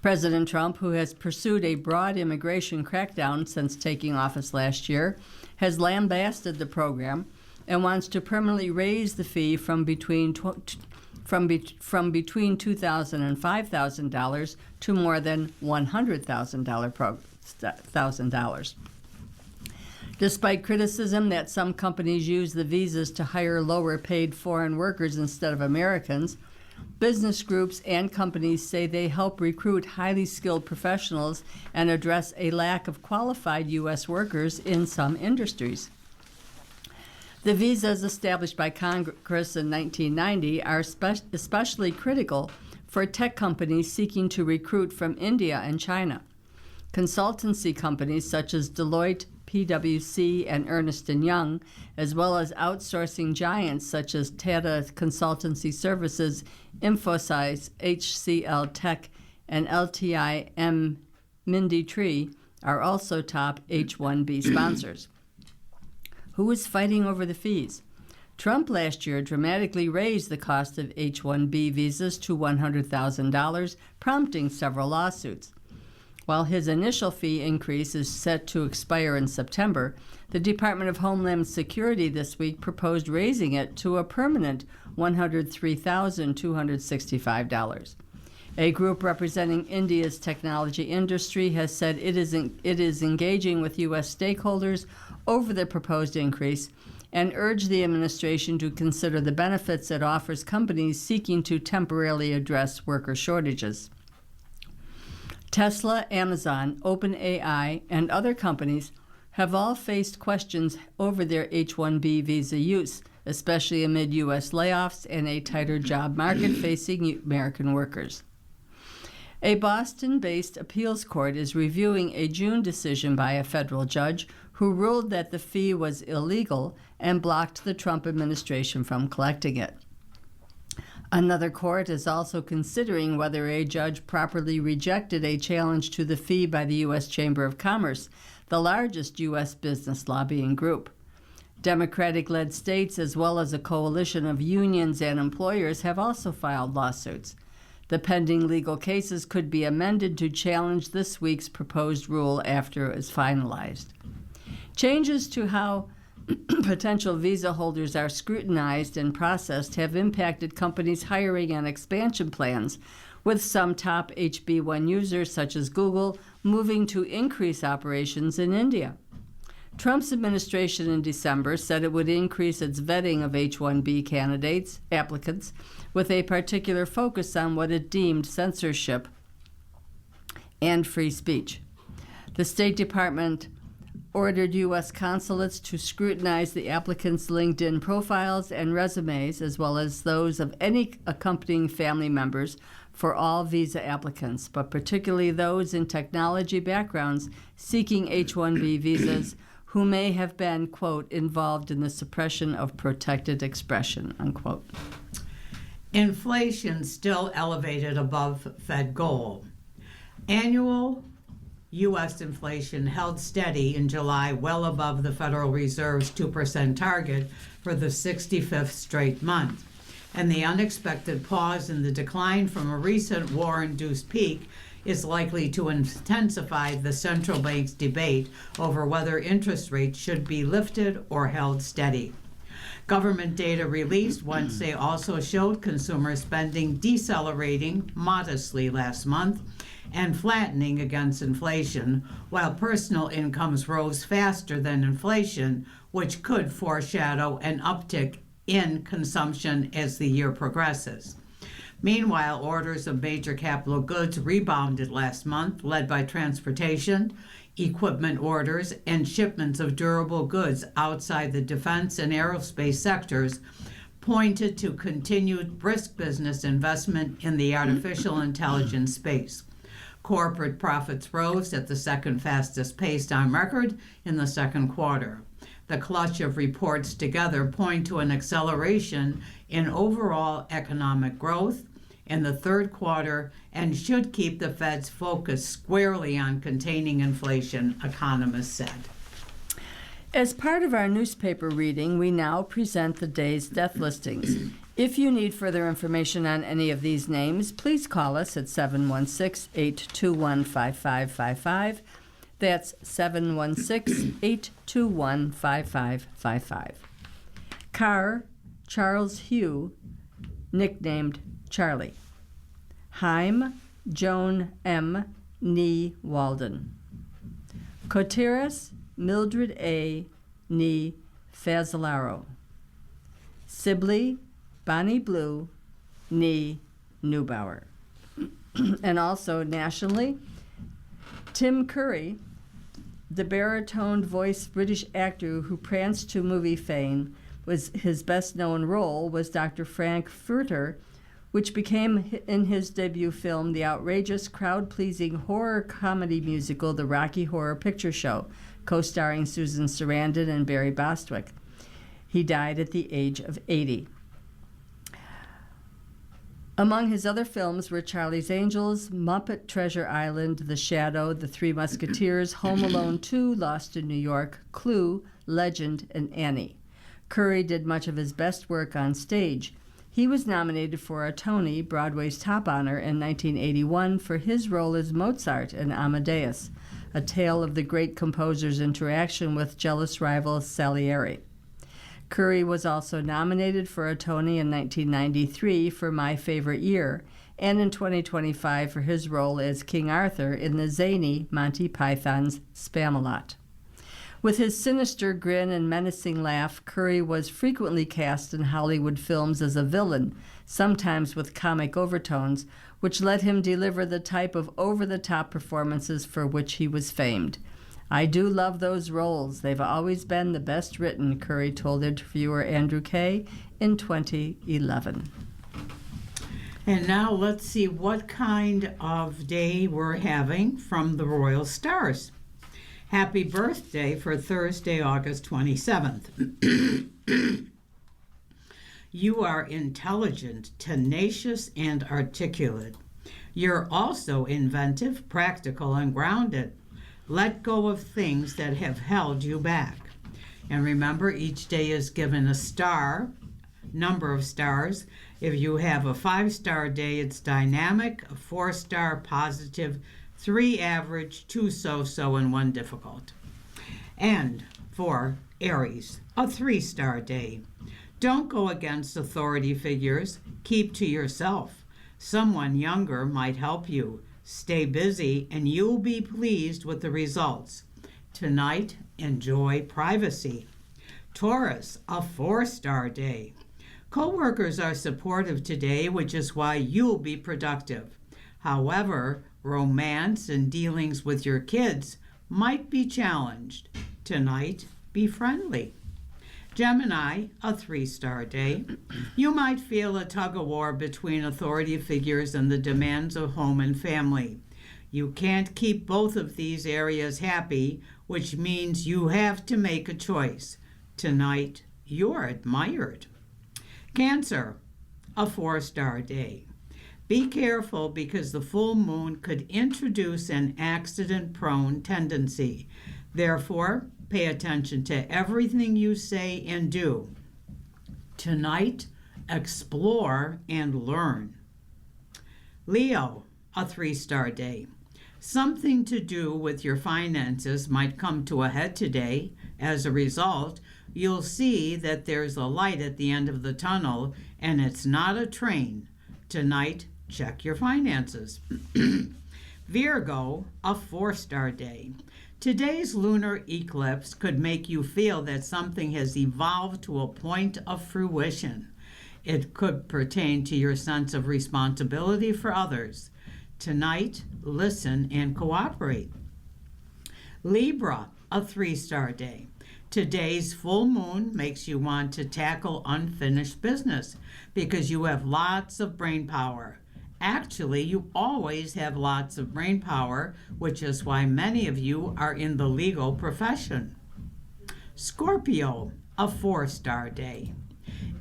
President Trump, who has pursued a broad immigration crackdown since taking office last year, has lambasted the program and wants to permanently raise the fee from between $2,000 and $5,000 to more than $100,000. Despite criticism that some companies use the visas to hire lower-paid foreign workers instead of Americans, business groups and companies say they help recruit highly skilled professionals and address a lack of qualified U.S. workers in some industries. The visas established by Congress in 1990 are especially critical for tech companies seeking to recruit from India and China. Consultancy companies such as Deloitte, PwC, and Ernst & Young, as well as outsourcing giants such as Tata Consultancy Services, Infosys, HCL Tech, and LTI Mindee Tree, are also top H-1B sponsors. Who is fighting over the fees? Trump last year dramatically raised the cost of H-1B visas to $100,000, prompting several lawsuits. While his initial fee increase is set to expire in September, the Department of Homeland Security this week proposed raising it to a permanent $103,265. A group representing India's technology industry has said it is engaging with U.S. stakeholders over the proposed increase and urged the administration to consider the benefits it offers companies seeking to temporarily address worker shortages. Tesla, Amazon, OpenAI, and other companies have all faced questions over their H-1B visa use, especially amid U.S. layoffs and a tighter job market facing American workers. A Boston-based appeals court is reviewing a June decision by a federal judge who ruled that the fee was illegal and blocked the Trump administration from collecting it. Another court is also considering whether a judge properly rejected a challenge to the fee by the U.S. Chamber of Commerce, the largest U.S. business lobbying group. Democratic-led states, as well as a coalition of unions and employers, have also filed lawsuits. The pending legal cases could be amended to challenge this week's proposed rule after it is finalized. Changes to how potential visa holders are scrutinized and processed have impacted companies' hiring and expansion plans, with some top HB1 users, such as Google, moving to increase operations in India. Trump's administration in December said it would increase its vetting of H-1B applicants, with a particular focus on what it deemed censorship and free speech. The State Department ordered U.S. consulates to scrutinize the applicants' LinkedIn profiles and resumes, as well as those of any accompanying family members, for all visa applicants, but particularly those in technology backgrounds seeking H-1B visas who may have been, quote, involved in the suppression of protected expression, unquote. Inflation still elevated above Fed goal. Annual U.S. inflation held steady in July, well above the Federal Reserve's 2% target for the 65th straight month. And the unexpected pause in the decline from a recent war-induced peak is likely to intensify the central bank's debate over whether interest rates should be lifted or held steady. Government data released Wednesday also showed consumer spending decelerating modestly last month and flattening against inflation, while personal incomes rose faster than inflation, which could foreshadow an uptick in consumption as the year progresses. Meanwhile, orders of major capital goods rebounded last month, led by transportation, equipment orders, and shipments of durable goods outside the defense and aerospace sectors, pointed to continued brisk business investment in the artificial intelligence space. Corporate profits rose at the second fastest pace on record in the second quarter. The clutch of reports together point to an acceleration in overall economic growth in the third quarter and should keep the Fed's focus squarely on containing inflation, economists said. As part of our newspaper reading, we now present the day's death listings. If you need further information on any of these names, please call us at 716-821-5555. That's 716-821-5555. Carr, Charles Hugh, nicknamed Charlie. Heim, Joan M. Nee Walden. Coteras, Mildred A. Nee Fazzolaro. Sibley, Bonnie Blue, Nee Neubauer. And also nationally, Tim Curry, the baritone voice British actor who pranced to movie fame, was his best-known role was Dr. Frank Furter, which became in his debut film the outrageous, crowd-pleasing horror comedy musical The Rocky Horror Picture Show, co-starring Susan Sarandon and Barry Bostwick. He died at the age of 80. Among his other films were Charlie's Angels, Muppet Treasure Island, The Shadow, The Three Musketeers, Home Alone 2, Lost in New York, Clue, Legend, and Annie. Curry did much of his best work on stage. He was nominated for a Tony, Broadway's top honor, in 1981 for his role as Mozart in Amadeus, a tale of the great composer's interaction with jealous rival Salieri. Curry was also nominated for a Tony in 1993 for My Favorite Year, and in 2025 for his role as King Arthur in the zany Monty Python's Spamalot. With his sinister grin and menacing laugh, Curry was frequently cast in Hollywood films as a villain, sometimes with comic overtones, which let him deliver the type of over-the-top performances for which he was famed. "I do love those roles. They've always been the best written," Curry told interviewer Andrew Kay in 2011. And now let's see what kind of day we're having from the Royal Stars. Happy birthday for Thursday, August 27th. You are intelligent, tenacious, and articulate. You're also inventive, practical, and grounded. Let go of things that have held you back. And remember, each day is given a star, number of stars. If you have a 5-star day, it's dynamic, a 4-star positive, 3 average, 2 so-so, and 1 difficult. And for Aries, a 3-star day. Don't go against authority figures. Keep to yourself. Someone younger might help you. Stay busy and you'll be pleased with the results. Tonight, enjoy privacy. Taurus, a 4-star day. Coworkers are supportive today, which is why you'll be productive. However, romance and dealings with your kids might be challenged. Tonight, be friendly. Gemini, a 3-star day. You might feel a tug-of-war between authority figures and the demands of home and family. You can't keep both of these areas happy, which means you have to make a choice. Tonight, you're admired. Cancer, a 4-star day. Be careful because the full moon could introduce an accident-prone tendency. Therefore, pay attention to everything you say and do. Tonight, explore and learn. Leo, a 3-star day. Something to do with your finances might come to a head today. As a result, you'll see that there's a light at the end of the tunnel, and it's not a train. Tonight, check your finances. Virgo, a 4-star day. Today's lunar eclipse could make you feel that something has evolved to a point of fruition. It could pertain to your sense of responsibility for others. Tonight, listen and cooperate. Libra, a 3-star day. Today's full moon makes you want to tackle unfinished business because you have lots of brain power. Actually, you always have lots of brain power, which is why many of you are in the legal profession. Scorpio, a 4-star day.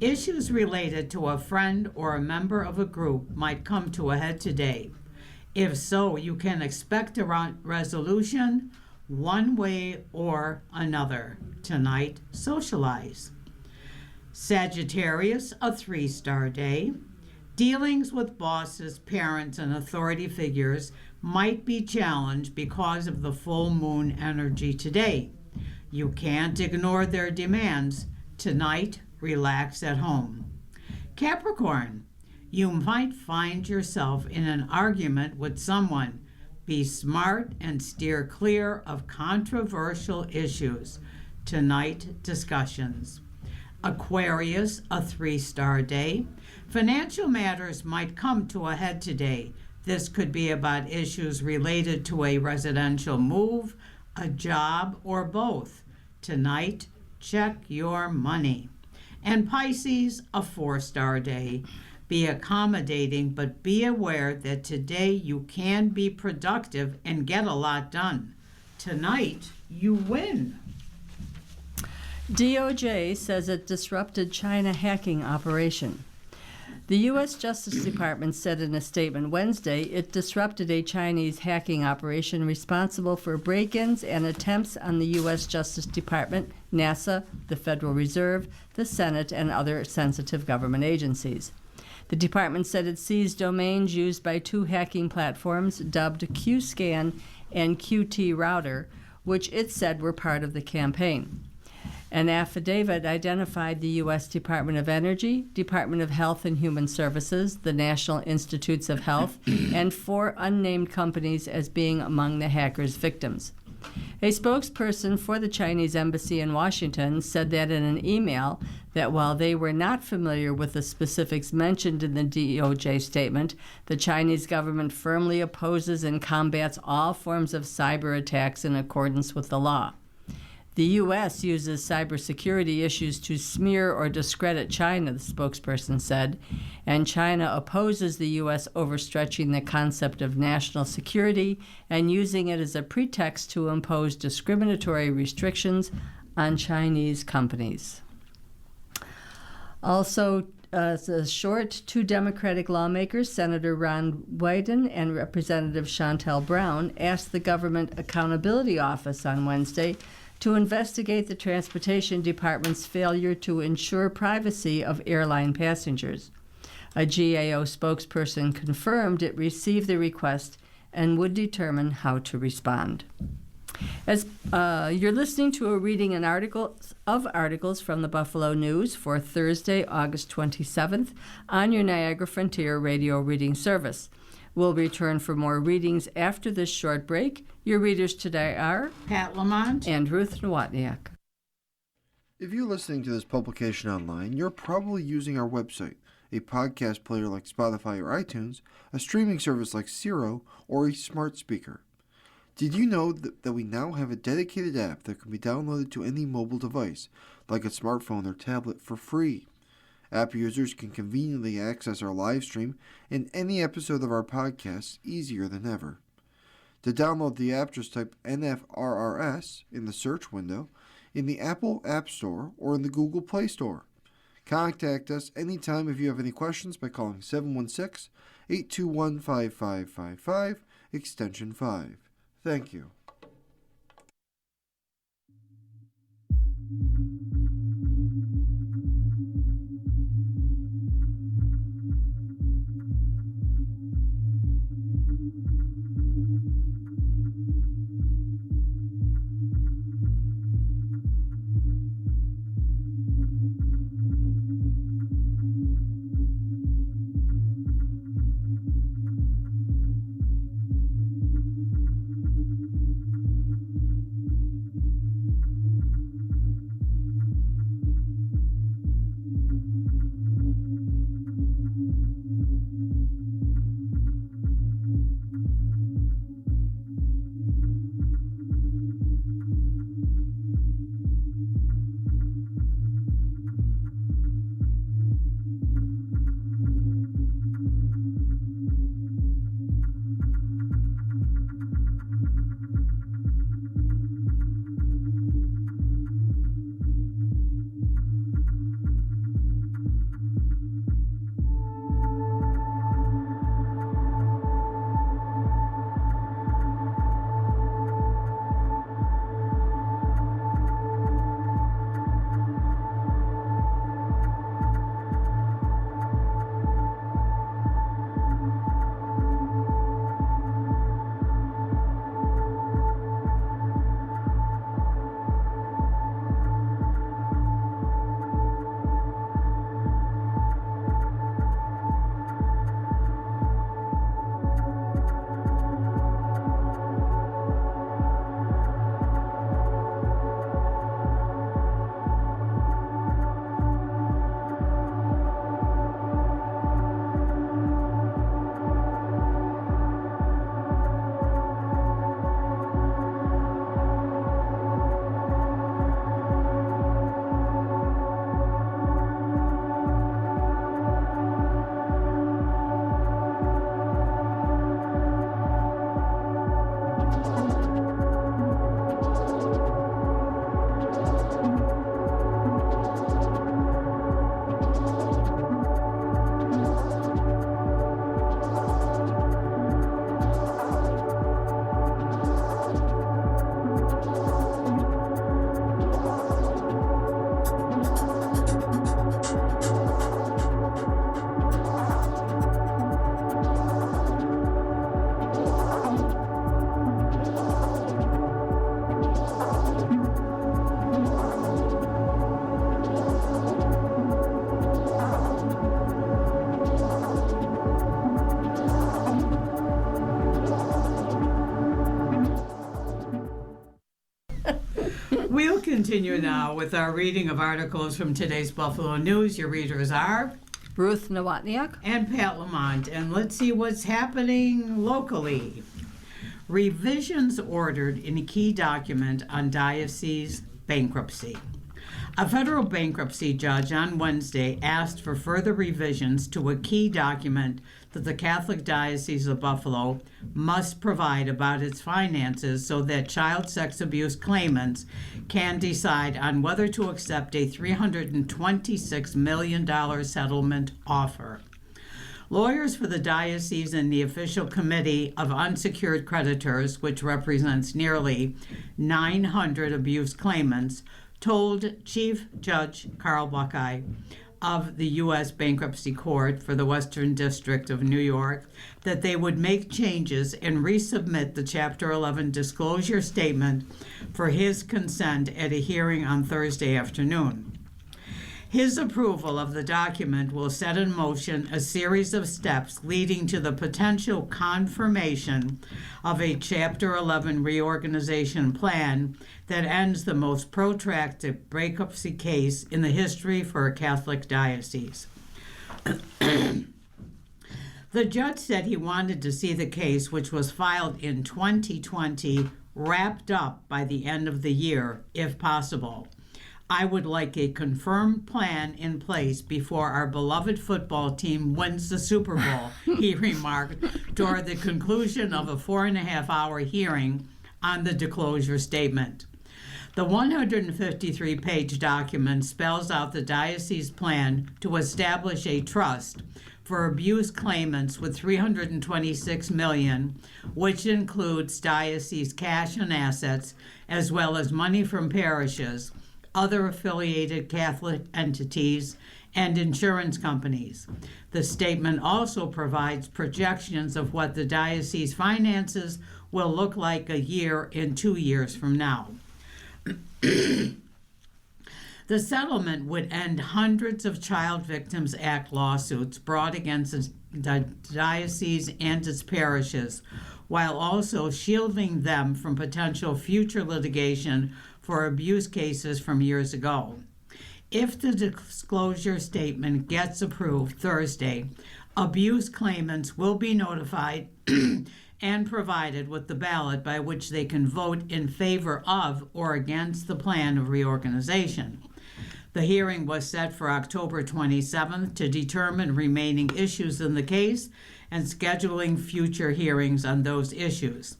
Issues related to a friend or a member of a group might come to a head today. If so, you can expect a resolution one way or another. Tonight, socialize. Sagittarius, a 3-star day. Dealings with bosses, parents, and authority figures might be challenged because of the full moon energy today. You can't ignore their demands. Tonight, relax at home. Capricorn, you might find yourself in an argument with someone. Be smart and steer clear of controversial issues. Tonight, discussions. Aquarius, a 3-star day. Financial matters might come to a head today. This could be about issues related to a residential move, a job, or both. Tonight, check your money. And Pisces, a 4-star day. Be accommodating, but be aware that today you can be productive and get a lot done. Tonight, you win. DOJ says it disrupted China hacking operation. The U.S. Justice Department said in a statement Wednesday it disrupted a Chinese hacking operation responsible for break-ins and attempts on the U.S. Justice Department, NASA, the Federal Reserve, the Senate, and other sensitive government agencies. The department said it seized domains used by two hacking platforms dubbed QScan and QT Router, which it said were part of the campaign. An affidavit identified the U.S. Department of Energy, Department of Health and Human Services, the National Institutes of Health, and 4 unnamed companies as being among the hackers' victims. A spokesperson for the Chinese embassy in Washington said that in an email that while they were not familiar with the specifics mentioned in the DOJ statement, the Chinese government firmly opposes and combats all forms of cyber attacks in accordance with the law. The U.S. uses cybersecurity issues to smear or discredit China, the spokesperson said, and China opposes the U.S. overstretching the concept of national security and using it as a pretext to impose discriminatory restrictions on Chinese companies. Also, two Democratic lawmakers, Senator Ron Wyden and Representative Shontel Brown, asked the Government Accountability Office on Wednesday to investigate the Transportation Department's failure to ensure privacy of airline passengers. A GAO spokesperson confirmed it received the request and would determine how to respond. As you're listening to a reading and articles from the Buffalo News for Thursday, August 27th on your Niagara Frontier radio reading service. We'll return for more readings after this short break. Your readers today are Pat Lamont and Ruth Nowotniak. If you're listening to this publication online, you're probably using our website, a podcast player like Spotify or iTunes, a streaming service like Siro, or a smart speaker. Did you know that we now have a dedicated app that can be downloaded to any mobile device, like a smartphone or tablet, for free? App users can conveniently access our live stream and any episode of our podcast easier than ever. To download the app, just type NFRRS in the search window in the Apple App Store or in the Google Play Store. Contact us anytime if you have any questions by calling 716-821-5555, extension 5. Thank you. continue now with our reading of articles from today's Buffalo News. Your readers are Ruth Nowotniak. and Pat Lamont. And let's see what's happening locally. Revisions ordered in a key document on diocese bankruptcy. A federal bankruptcy judge on Wednesday asked for further revisions to a key document that the Catholic Diocese of Buffalo must provide about its finances so that child sex abuse claimants can decide on whether to accept a $326 million settlement offer. Lawyers for the diocese and the official committee of unsecured creditors, which represents nearly 900 abuse claimants, told Chief Judge Carl Buckeye of the U.S. Bankruptcy Court for the Western District of New York that they would make changes and resubmit the Chapter 11 disclosure statement for his consent at a hearing on Thursday afternoon. His approval of the document will set in motion a series of steps leading to the potential confirmation of a Chapter 11 reorganization plan that ends the most protracted bankruptcy case in the history for a Catholic diocese. The judge said he wanted to see the case, which was filed in 2020, wrapped up by the end of the year, if possible. I would like a confirmed plan in place before our beloved football team wins the Super Bowl, he remarked toward the conclusion of a 4.5-hour hearing on the disclosure statement. The 153-page document spells out the diocese plan to establish a trust for abuse claimants with $326 million, which includes diocese cash and assets, as well as money from parishes, other affiliated Catholic entities, and insurance companies. The statement also provides projections of what the diocese finances will look like a year and 2 years from now. The settlement would end hundreds of Child Victims Act lawsuits brought against the diocese and its parishes, while also shielding them from potential future litigation for abuse cases from years ago. If the disclosure statement gets approved Thursday, abuse claimants will be notified and provided with the ballot by which they can vote in favor of or against the plan of reorganization. The hearing was set for October 27th to determine remaining issues in the case and scheduling future hearings on those issues.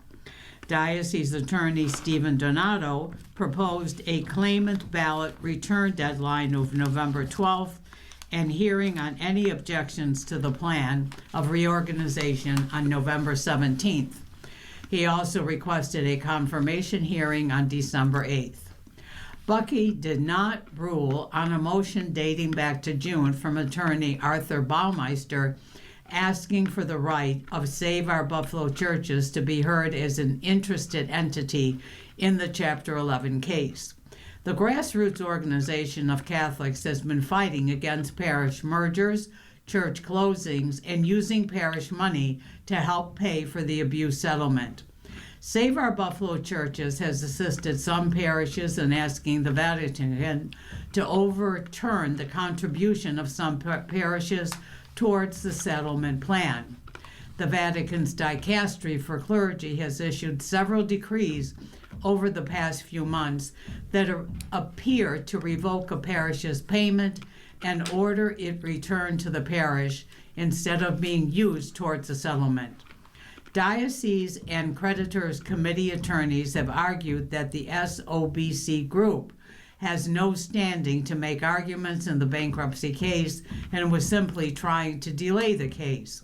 Diocese Attorney Stephen Donato proposed a claimant ballot return deadline of November 12th and hearing on any objections to the plan of reorganization on November 17th. He also requested a confirmation hearing on December 8th. Buckeye did not rule on a motion dating back to June from attorney Arthur Baumeister asking for the right of Save Our Buffalo Churches to be heard as an interested entity in the Chapter 11 case. The grassroots organization of Catholics has been fighting against parish mergers, church closings, and using parish money to help pay for the abuse settlement. Save Our Buffalo Churches has assisted some parishes in asking the Vatican to overturn the contribution of some parishes towards the settlement plan. The Vatican's dicastery for clergy has issued several decrees over the past few months that appear to revoke a parish's payment and order it returned to the parish instead of being used towards the settlement. Diocese and creditors committee attorneys have argued that the SOBC group has no standing to make arguments in the bankruptcy case and was simply trying to delay the case.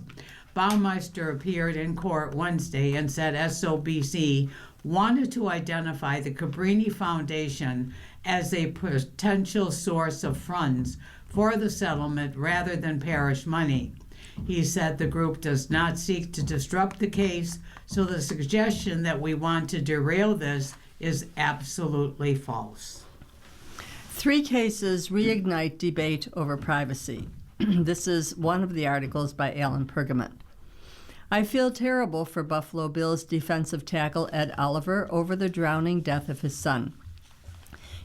Baumeister appeared in court Wednesday and said SOBC wanted to identify the Cabrini Foundation as a potential source of funds for the settlement rather than parish money. He said the group does not seek to disrupt the case, so the suggestion that we want to derail this is absolutely false. 3 cases reignite debate over privacy. This is one of the articles by Alan Pergament. I feel terrible for Buffalo Bills defensive tackle Ed Oliver over the drowning death of his son.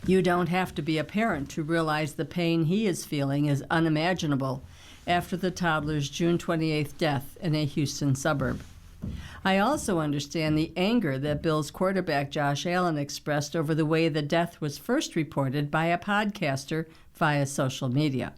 You don't have to be a parent to realize the pain he is feeling is unimaginable after the toddler's June 28th death in a Houston suburb. I also understand the anger that Bills quarterback Josh Allen expressed over the way the death was first reported by a podcaster via social media.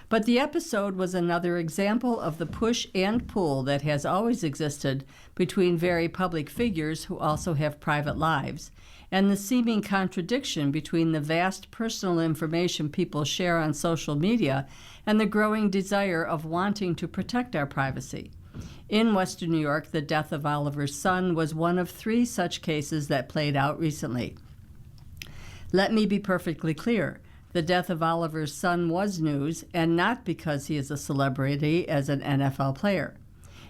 But the episode was another example of the push and pull that has always existed between very public figures who also have private lives, and the seeming contradiction between the vast personal information people share on social media and the growing desire of wanting to protect our privacy. In Western New York, the death of Oliver's son was one of 3 such cases that played out recently. Let me be perfectly clear. The death of Oliver's son was news, and not because he is a celebrity as an NFL player.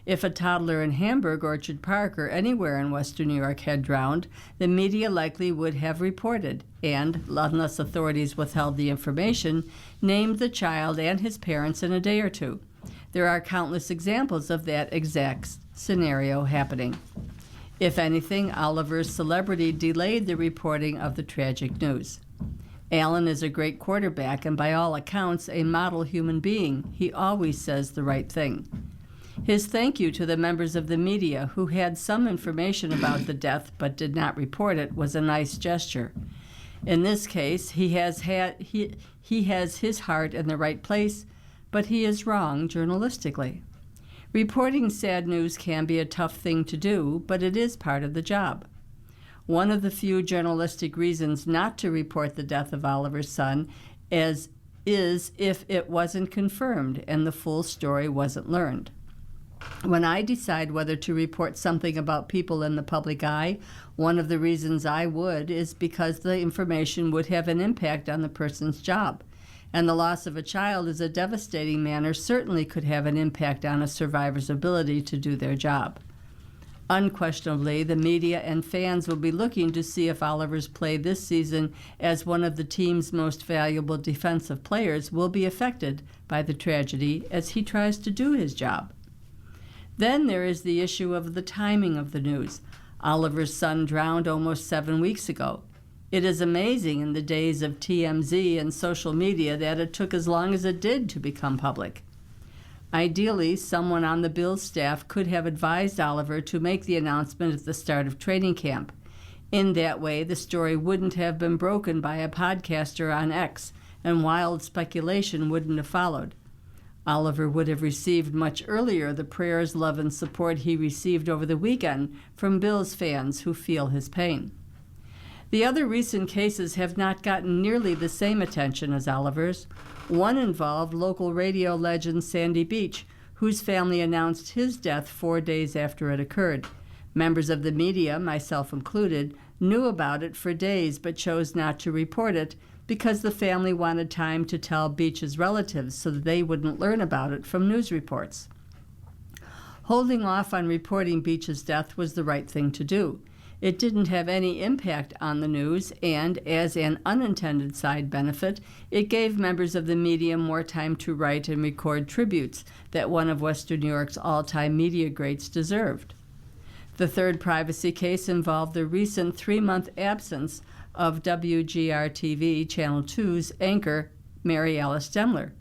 If a toddler in Hamburg, Orchard Park, or anywhere in Western New York had drowned, the media likely would have reported and, unless authorities withheld the information, named the child and his parents in a day or 2. There are countless examples of that exact scenario happening. If anything, Oliver's celebrity delayed the reporting of the tragic news. Allen is a great quarterback and by all accounts a model human being. He always says the right thing. His thank you to the members of the media who had some information about the death but did not report it was a nice gesture. In this case, he has his heart in the right place, but he is wrong journalistically. Reporting sad news can be a tough thing to do, but it is part of the job. One of the few journalistic reasons not to report the death of Oliver's son is if it wasn't confirmed and the full story wasn't learned. When I decide whether to report something about people in the public eye, one of the reasons I would is because the information would have an impact on the person's job. And the loss of a child is a devastating matter certainly could have an impact on a survivor's ability to do their job. Unquestionably, the media and fans will be looking to see if Oliver's play this season as one of the team's most valuable defensive players will be affected by the tragedy as he tries to do his job. Then there is the issue of the timing of the news. Oliver's son drowned almost 7 weeks ago. It is amazing in the days of TMZ and social media that it took as long as it did to become public. Ideally, someone on the Bills staff could have advised Oliver to make the announcement at the start of training camp. In that way, the story wouldn't have been broken by a podcaster on X, and wild speculation wouldn't have followed. Oliver would have received much earlier the prayers, love, and support he received over the weekend from Bills fans who feel his pain. The other recent cases have not gotten nearly the same attention as Oliver's. One involved local radio legend Sandy Beach, whose family announced his death 4 days after it occurred. Members of the media, myself included, knew about it for days but chose not to report it because the family wanted time to tell Beach's relatives so that they wouldn't learn about it from news reports. Holding off on reporting Beach's death was the right thing to do. It didn't have any impact on the news, and as an unintended side benefit, it gave members of the media more time to write and record tributes that one of Western New York's all-time media greats deserved. The third privacy case involved the recent 3-month absence of WGR-TV Channel 2's anchor, Mary Alice Demmler.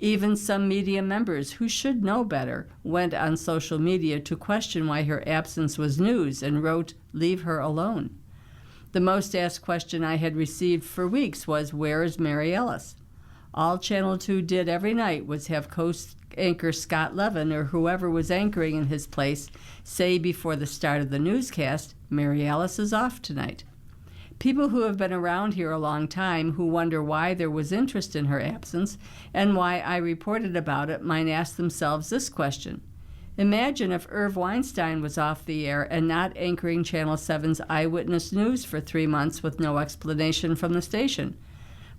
Even some media members who should know better went on social media to question why her absence was news and wrote, "Leave her alone." The most asked question I had received for weeks was, "Where is Mary Alice?" All Channel 2 did every night was have co-anchor Scott Levin or whoever was anchoring in his place say before the start of the newscast, "Mary Alice is off tonight." People who have been around here a long time who wonder why there was interest in her absence and why I reported about it might ask themselves this question. Imagine if Irv Weinstein was off the air and not anchoring Channel 7's Eyewitness News for 3 months with no explanation from the station.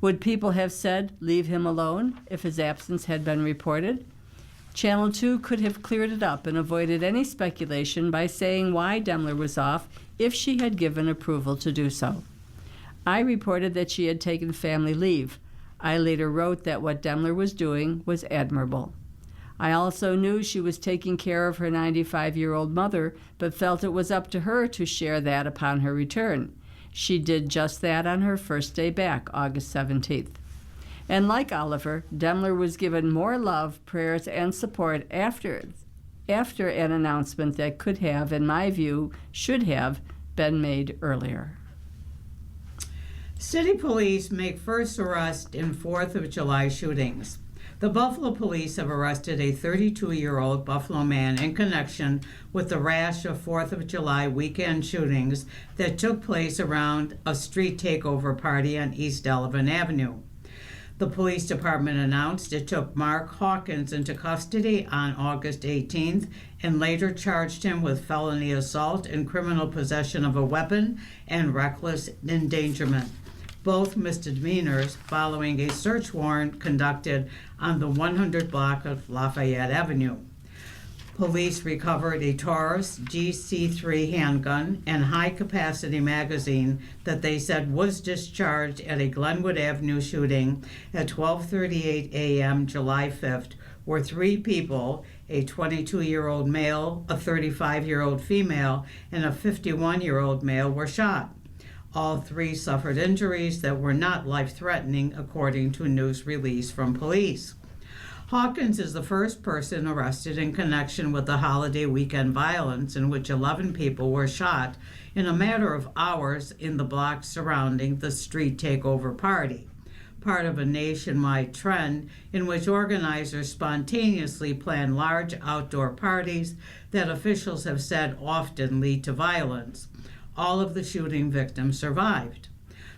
Would people have said, "Leave him alone," if his absence had been reported? Channel 2 could have cleared it up and avoided any speculation by saying why Demmler was off if she had given approval to do so. I reported that she had taken family leave. I later wrote that what Demmler was doing was admirable. I also knew she was taking care of her 95-year-old mother, but felt it was up to her to share that upon her return. She did just that on her first day back, August 17th. And like Oliver, Demler was given more love, prayers, and support after an announcement that could have, in my view, should have been made earlier. City police make first arrest in 4th of July shootings. The Buffalo police have arrested a 32-year-old Buffalo man in connection with the rash of 4th of July weekend shootings that took place around a street takeover party on East Delavan Avenue. The police department announced it took Mark Hawkins into custody on August 18th and later charged him with felony assault and criminal possession of a weapon and reckless endangerment, both misdemeanors following a search warrant conducted on the 100 block of Lafayette Avenue. Police recovered a Taurus GC3 handgun and high-capacity magazine that they said was discharged at a Glenwood Avenue shooting at 12:38 a.m. July 5th, where 3 people, a 22-year-old male, a 35-year-old female, and a 51-year-old male, were shot. All 3 suffered injuries that were not life-threatening, according to a news release from police. Hawkins is the first person arrested in connection with the holiday weekend violence in which 11 people were shot in a matter of hours in the blocks surrounding the street takeover party, part of a nationwide trend in which organizers spontaneously plan large outdoor parties that officials have said often lead to violence. All of the shooting victims survived.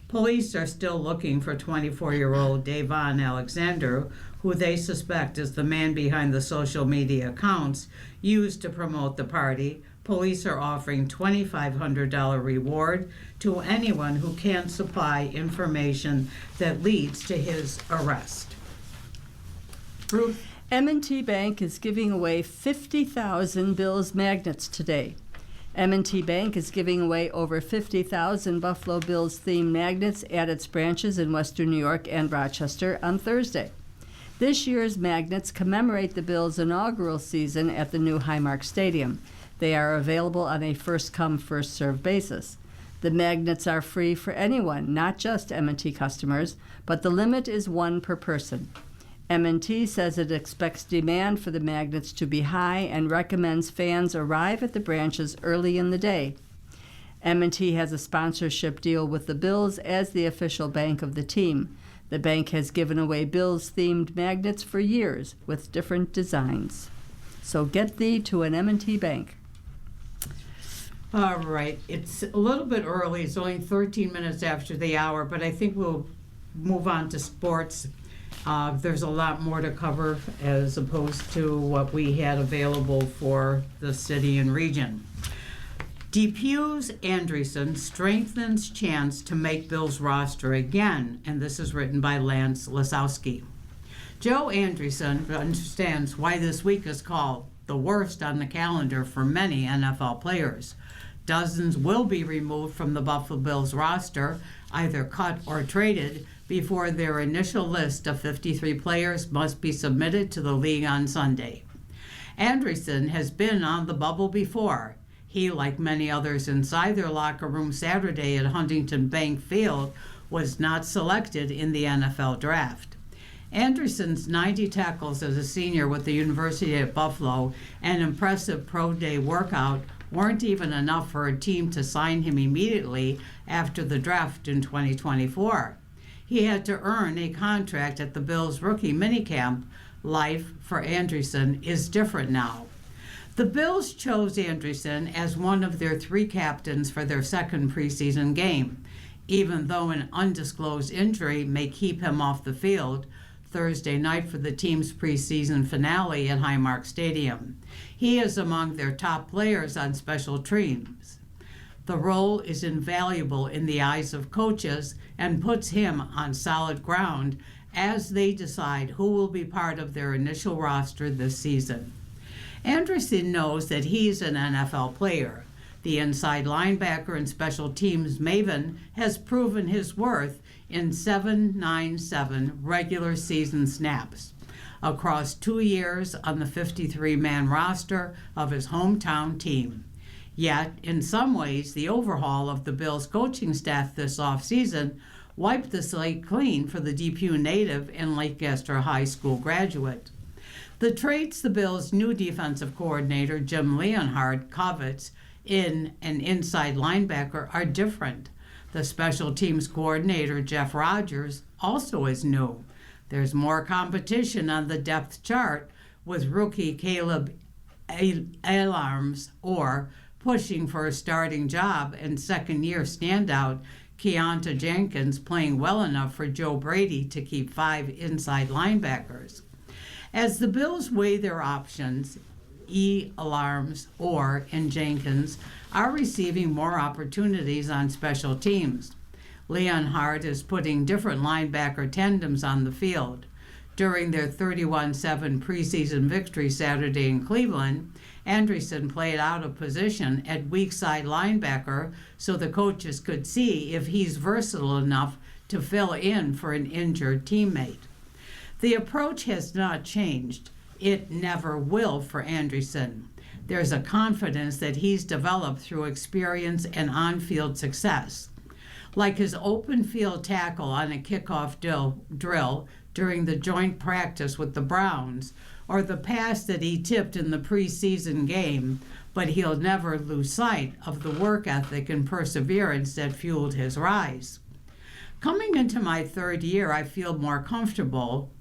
Police are still looking for 24-year-old Davon Alexander, who they suspect is the man behind the social media accounts used to promote the party. Police are offering $2,500 reward to anyone who can supply information that leads to his arrest. Ruth? M&T Bank is giving away 50,000 Bills magnets today. M&T Bank is giving away over 50,000 Buffalo Bills-themed magnets at its branches in Western New York and Rochester on Thursday. This year's magnets commemorate the Bills' inaugural season at the new Highmark Stadium. They are available on a first-come, first-served basis. The magnets are free for anyone, not just M&T customers, but the limit is 1 per person. M&T says it expects demand for the magnets to be high and recommends fans arrive at the branches early in the day. M&T has a sponsorship deal with the Bills as the official bank of the team. The bank has given away Bills-themed magnets for years with different designs. So get thee to an M&T bank. All right, it's a little bit early. It's only 13 minutes after the hour, but I think we'll move on to sports. There's a lot more to cover as opposed to what we had available for the city and region. DePuy's Andreessen strengthens chance to make Bills roster again, and this is written by Lance Lasowski. Joe Andreessen understands why this week is called the worst on the calendar for many NFL players. Dozens will be removed from the Buffalo Bills roster, either cut or traded, before their initial list of 53 players must be submitted to the league on Sunday. Andreessen has been on the bubble before. He, like many others inside their locker room Saturday at Huntington Bank Field, was not selected in the NFL draft. Andreessen's 90 tackles as a senior with the University of Buffalo and impressive pro day workout weren't even enough for a team to sign him immediately after the draft in 2024. He had to earn a contract at the Bills' rookie minicamp. Life for Andreessen is different now. The Bills chose Andreessen as one of their 3 captains for their second preseason game, even though an undisclosed injury may keep him off the field Thursday night for the team's preseason finale at Highmark Stadium. He is among their top players on special teams. The role is invaluable in the eyes of coaches and puts him on solid ground as they decide who will be part of their initial roster this season. Andreessen knows that he's an NFL player. The inside linebacker and special teams maven has proven his worth in 797 regular season snaps across 2 years on the 53-man roster of his hometown team. Yet, in some ways, the overhaul of the Bills' coaching staff this offseason wiped the slate clean for the DePuy native and Lancaster High School graduate. The traits the Bills' new defensive coordinator, Jim Leonhard, covets in an inside linebacker are different. The special teams coordinator, Jeff Rogers, also is new. There's more competition on the depth chart, with rookie Caleb Alarms pushing for a starting job, and second-year standout Keonta Jenkins playing well enough for Joe Brady to keep 5 inside linebackers. As the Bills weigh their options, Alarms and Jenkins are receiving more opportunities on special teams. Leonhard is putting different linebacker tandems on the field. During their 31-7 preseason victory Saturday in Cleveland, Andreessen played out of position at weak side linebacker so the coaches could see if he's versatile enough to fill in for an injured teammate. The approach has not changed. It never will for Andreessen. There's a confidence that he's developed through experience and on-field success. Like his open field tackle on a kickoff drill during the joint practice with the Browns, or the pass that he tipped in the preseason game, but he'll never lose sight of the work ethic and perseverance that fueled his rise. Coming into my third year, I feel more comfortable,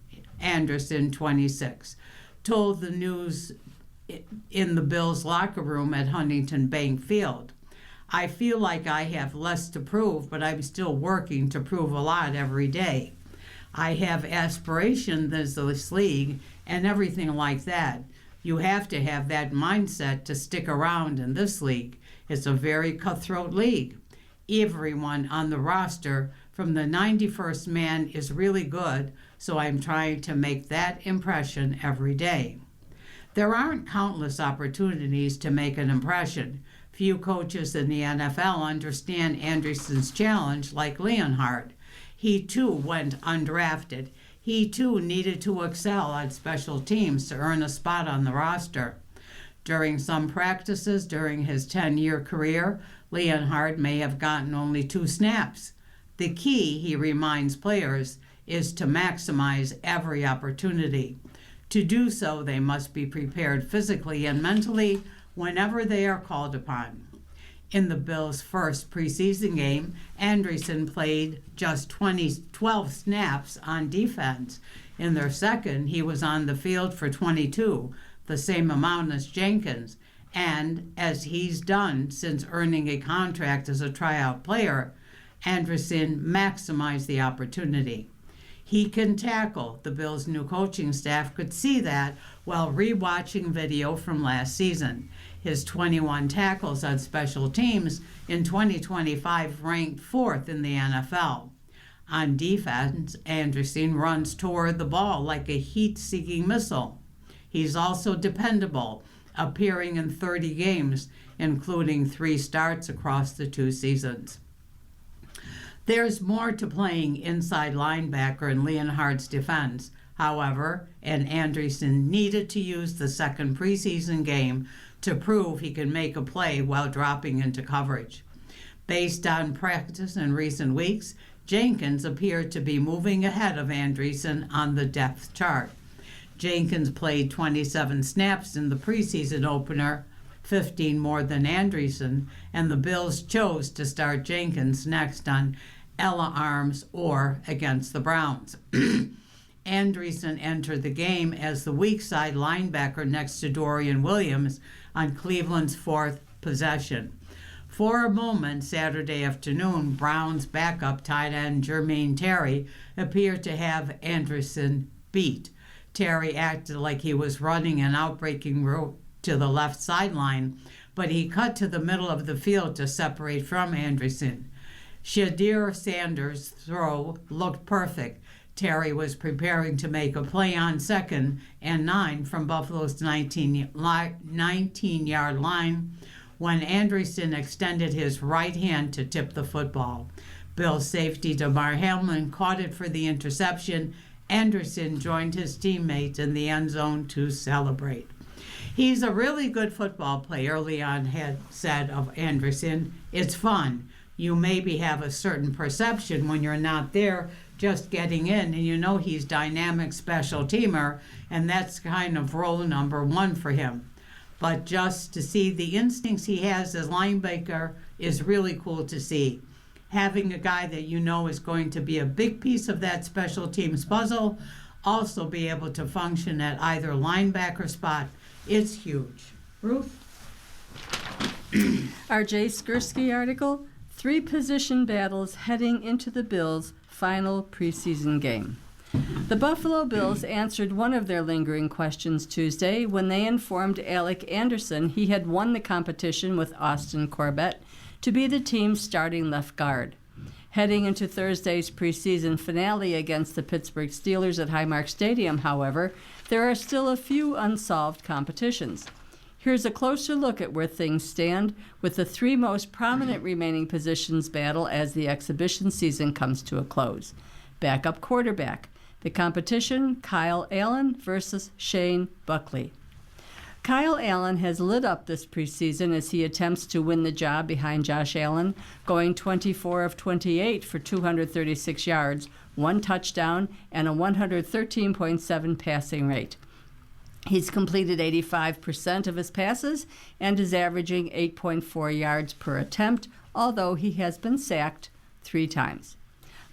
Anderson, 26, told the news in the Bills locker room at Huntington Bank Field. I feel like I have less to prove, but I'm still working to prove a lot every day. I have aspirations as this league and everything like that. You have to have that mindset to stick around in this league. It's a very cutthroat league. Everyone on the roster from the 91st man is really good, so I'm trying to make that impression every day. There aren't countless opportunities to make an impression. Few coaches in the NFL understand Andreessen's challenge like Leonhard. He too went undrafted. He too needed to excel on special teams to earn a spot on the roster. During some practices during his 10-year career, Leonhard may have gotten only 2 snaps. The key, he reminds players, is to maximize every opportunity. To do so, they must be prepared physically and mentally whenever they are called upon. In the Bills' first preseason game, Andreessen played just 12 snaps on defense. In their second, he was on the field for 22, the same amount as Jenkins. And as he's done since earning a contract as a tryout player, Andreessen maximized the opportunity. He can tackle. The Bills' new coaching staff could see that while rewatching video from last season. His 21 tackles on special teams in 2025 ranked 4th in the NFL. On defense, Andreessen runs toward the ball like a heat-seeking missile. He's also dependable, appearing in 30 games, including 3 starts across the 2 seasons. There's more to playing inside linebacker in Leonhard's defense, however, and Andreessen needed to use the second preseason game to prove he can make a play while dropping into coverage. Based on practice in recent weeks, Jenkins appeared to be moving ahead of Andreessen on the depth chart. Jenkins played 27 snaps in the preseason opener, 15 more than Andreessen, and the Bills chose to start Jenkins next on Ella Arms or against the Browns. Andreessen entered the game as the weak side linebacker next to Dorian Williams on Cleveland's 4th possession. For a moment Saturday afternoon, Browns backup tight end Jermaine Terry appeared to have Andreessen beat. Terry acted like he was running an outbreaking route to the left sideline, but he cut to the middle of the field to separate from Andreessen. Shadir Sanders' throw looked perfect. Terry was preparing to make a play on 2nd and 9 from Buffalo's 19-yard line when Andreessen extended his right hand to tip the football. Bills safety Damar Hamlin caught it for the interception. Andreessen joined his teammates in the end zone to celebrate. He's a really good football player, Leon had said of Anderson. It's fun. You maybe have a certain perception when you're not there just getting in, and you know he's dynamic special teamer, and that's kind of role number one for him. But just to see the instincts he has as linebacker is really cool to see. Having a guy that you know is going to be a big piece of that special teams puzzle, also be able to function at either linebacker spot, it's huge. Ruth? Our Jay Skursky article, 3 position battles heading into the Bills' final preseason game. The Buffalo Bills answered one of their lingering questions Tuesday when they informed Alec Anderson he had won the competition with Austin Corbett to be the team's starting left guard. Heading into Thursday's preseason finale against the Pittsburgh Steelers at Highmark Stadium, however, there are still a few unsolved competitions. Here's a closer look at where things stand with the 3 most prominent remaining positions battle as the exhibition season comes to a close. Backup quarterback. The competition, Kyle Allen versus Shane Buckley. Kyle Allen has lit up this preseason as he attempts to win the job behind Josh Allen, going 24 of 28 for 236 yards, 1 touchdown, and a 113.7 passing rate. He's completed 85% of his passes and is averaging 8.4 yards per attempt, although he has been sacked 3 times.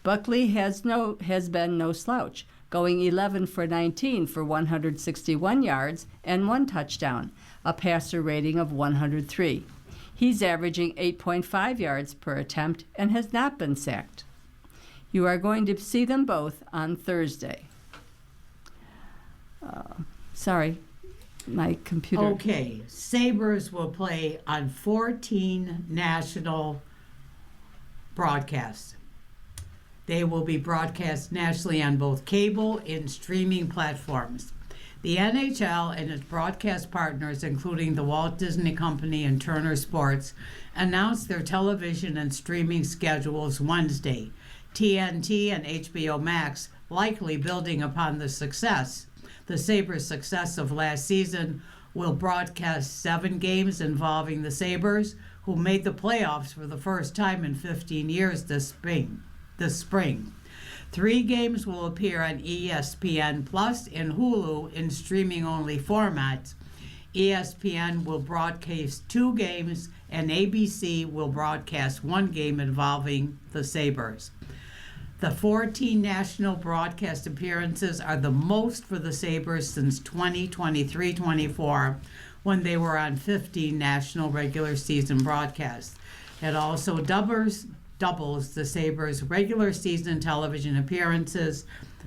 Buckley has been no slouch, going 11 for 19 for 161 yards and 1 touchdown, a passer rating of 103. He's averaging 8.5 yards per attempt and has not been sacked. You are going to see them both on Thursday. Sorry, my computer. Okay, Sabres will play on 14 national broadcasts. They will be broadcast nationally on both cable and streaming platforms. The NHL and its broadcast partners, including the Walt Disney Company and Turner Sports, announced their television and streaming schedules Wednesday. TNT and HBO Max, likely building upon the Sabres' success of last season, will broadcast 7 games involving the Sabres, who made the playoffs for the first time in 15 years this spring. 3 games will appear on ESPN Plus and Hulu in streaming-only formats. ESPN will broadcast 2 games, and ABC will broadcast 1 game involving the Sabres. The 14 national broadcast appearances are the most for the Sabres since 2023-24, when they were on 15 national regular season broadcasts. It also doubles the Sabres' regular season television appearances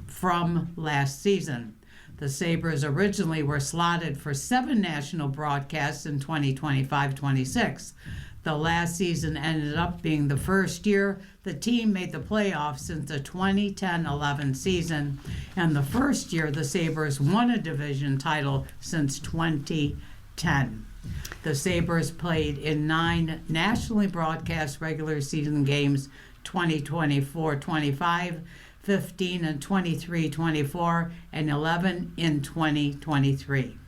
from last season. The Sabres originally were slotted for 7 national broadcasts in 2025-26. The last season ended up being the first year the team made the playoffs since the 2010-11 season, and the first year the Sabres won a division title since 2010. The Sabres played in 9 nationally broadcast regular season games, 2024-25, 15 in 23-24, and 11 in 2023.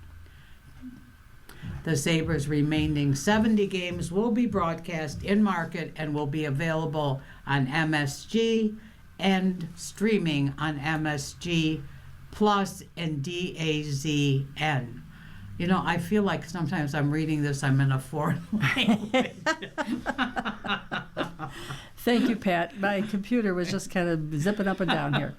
The Sabres' remaining 70 games will be broadcast in market and will be available on MSG and streaming on MSG Plus and DAZN. You know, I feel like sometimes I'm reading this, I'm in a foreign language. Thank you, Pat. My computer was just kind of zipping up and down here.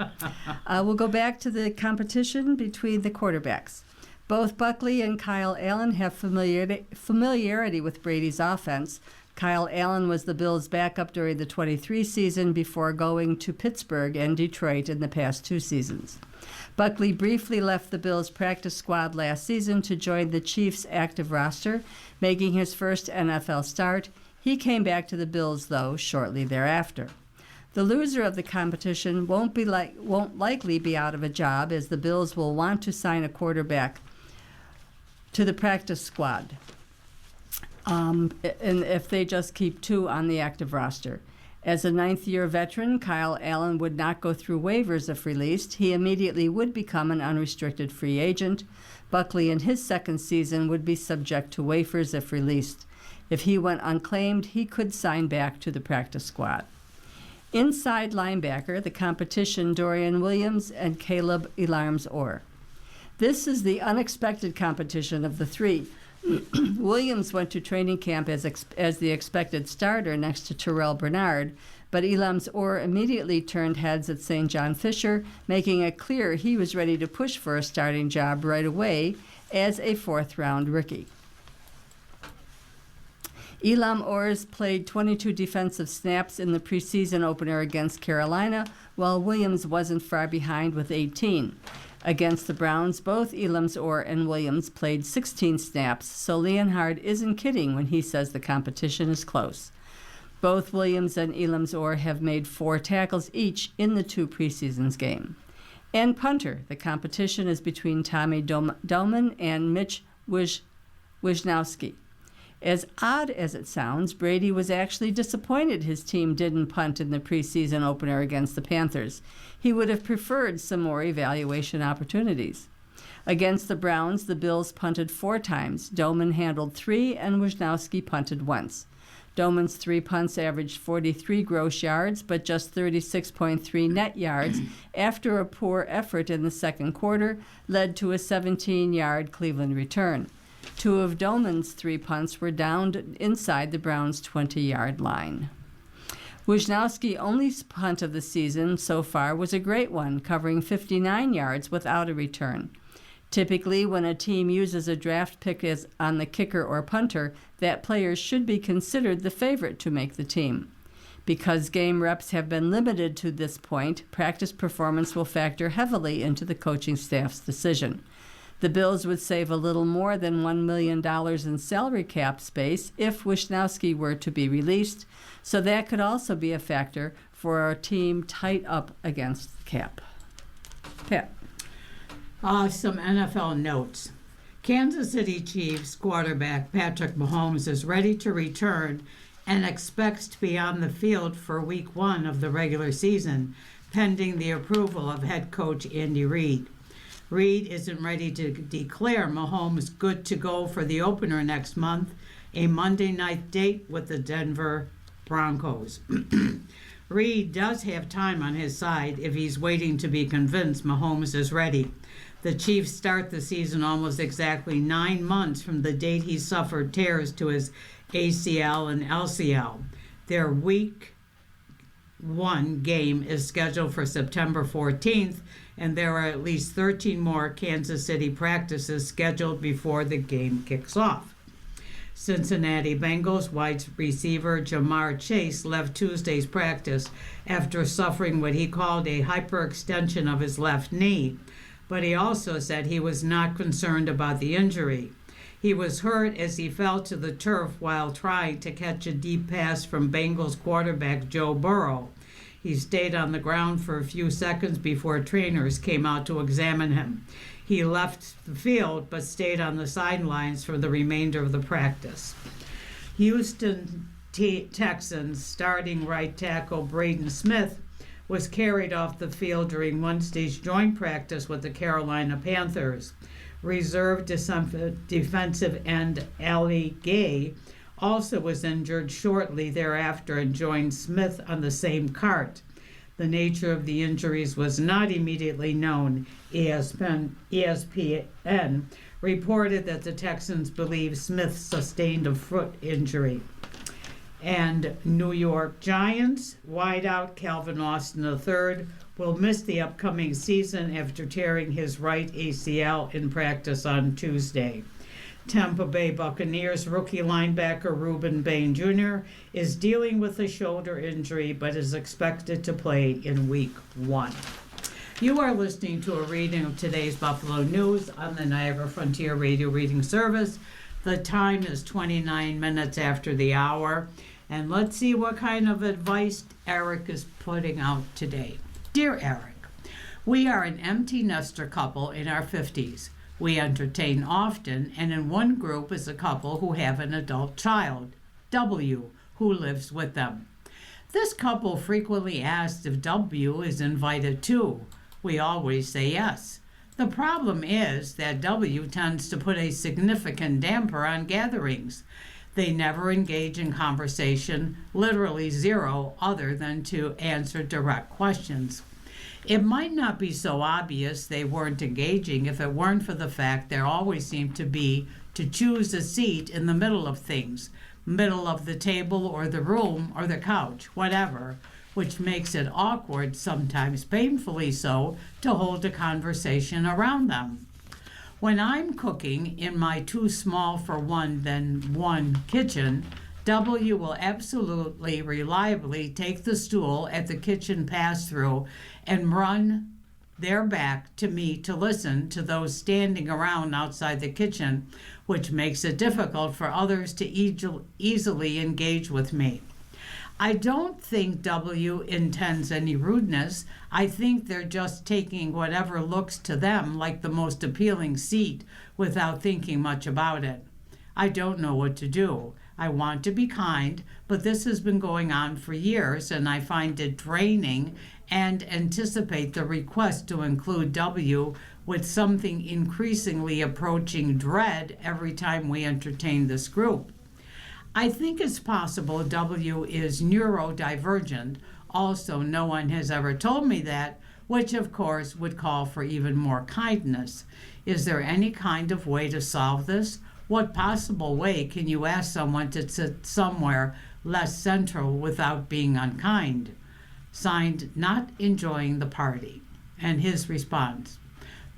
We'll go back to the competition between the quarterbacks. Both Buckley and Kyle Allen have familiarity with Brady's offense. Kyle Allen was the Bills' backup during the 23 season before going to Pittsburgh and Detroit in the past 2 seasons. Buckley briefly left the Bills' practice squad last season to join the Chiefs' active roster, making his first NFL start. He came back to the Bills, though, shortly thereafter. The loser of the competition won't likely be out of a job, as the Bills will want to sign a quarterback to the practice squad, and if they just keep 2 on the active roster. As a 9th-year veteran, Kyle Allen would not go through waivers if released. He immediately would become an unrestricted free agent. Buckley in his second season would be subject to waivers if released. If he went unclaimed, he could sign back to the practice squad. Inside linebacker, the competition, Dorian Williams and Caleb Elarms-Orr. This is the unexpected competition of the three. Williams went to training camp as the expected starter next to Terrell Bernard, but Elarms-Orr immediately turned heads at St. John Fisher, making it clear he was ready to push for a starting job right away as a fourth-round rookie. Elarms-Orr played 22 defensive snaps in the preseason opener against Carolina, while Williams wasn't far behind with 18. Against the Browns, both Elarms-Orr and Williams played 16 snaps, so Leonhard isn't kidding when he says the competition is close. Both Williams and Elarms-Orr have made 4 tackles each in the 2 preseason games. And punter, the competition is between Tommy Doman and Mitch Wisnowski. As odd as it sounds, Brady was actually disappointed his team didn't punt in the preseason opener against the Panthers. He would have preferred some more evaluation opportunities. Against the Browns, the Bills punted 4 times. Doman handled 3 and Wisnowski punted once. Doman's 3 punts averaged 43 gross yards, but just 36.3 net yards after a poor effort in the second quarter led to a 17-yard Cleveland return. 2 of Doman's 3 punts were downed inside the Browns' 20-yard line. Wisnowski's only punt of the season so far was a great one, covering 59 yards without a return. Typically, when a team uses a draft pick as on the kicker or punter, that player should be considered the favorite to make the team. Because game reps have been limited to this point, practice performance will factor heavily into the coaching staff's decision. The Bills would save a little more than $1 million in salary cap space if Wisnowski were to be released, so that could also be a factor for our team tight up against the cap. Pat. Some NFL notes. Kansas City Chiefs quarterback Patrick Mahomes is ready to return and expects to be on the field for Week 1 of the regular season, pending the approval of head coach Andy Reid. Reid isn't ready to declare Mahomes good to go for the opener next month, a Monday night date with the Denver Broncos. Reid does have time on his side if he's waiting to be convinced Mahomes is ready. The Chiefs start the season almost exactly 9 months from the date he suffered tears to his ACL and LCL. Their Week 1 game is scheduled for September 14th, and there are at least 13 more Kansas City practices scheduled before the game kicks off. Cincinnati Bengals wide receiver Jamar Chase left Tuesday's practice after suffering what he called a hyperextension of his left knee, but he also said he was not concerned about the injury. He was hurt as he fell to the turf while trying to catch a deep pass from Bengals quarterback Joe Burrow. He stayed on the ground for a few seconds before trainers came out to examine him. He left the field but stayed on the sidelines for the remainder of the practice. Houston Texans starting right tackle Braden Smith was carried off the field during Wednesday's joint practice with the Carolina Panthers. Reserve defensive end Ali Gay also was injured shortly thereafter and joined Smith on the same cart. The nature of the injuries was not immediately known. ESPN reported that the Texans believe Smith sustained a foot injury. And New York Giants wideout Calvin Austin III will miss the upcoming season after tearing his right ACL in practice on Tuesday. Tampa Bay Buccaneers rookie linebacker Reuben Bain Jr. is dealing with a shoulder injury but is expected to play in Week 1. You are listening to a reading of today's Buffalo News on the Niagara Frontier Radio Reading Service. The time is 29 minutes after the hour, and let's see what kind of advice Eric is putting out today. Dear Eric, we are an empty nester couple in our 50s. We entertain often, and in one group is a couple who have an adult child, W, who lives with them. This couple frequently asks if W is invited too. We always say yes. The problem is that W tends to put a significant damper on gatherings. They never engage in conversation, literally zero, other than to answer direct questions. It might not be so obvious they weren't engaging if it weren't for the fact there always seemed to be to choose a seat in the middle of things, middle of the table or the room or the couch, whatever, which makes it awkward, sometimes painfully so, to hold a conversation around them. When I'm cooking in my too small for one than one kitchen, W will absolutely reliably take the stool at the kitchen pass-through and run their back to me to listen to those standing around outside the kitchen, which makes it difficult for others to easily engage with me. I don't think W intends any rudeness. I think they're just taking whatever looks to them like the most appealing seat without thinking much about it. I don't know what to do. I want to be kind, but this has been going on for years and I find it draining and anticipate the request to include W with something increasingly approaching dread every time we entertain this group. I think it's possible W is neurodivergent. Also, no one has ever told me that, which of course would call for even more kindness. Is there any kind of way to solve this? What possible way can you ask someone to sit somewhere less central without being unkind? Signed, not enjoying the party. And his response: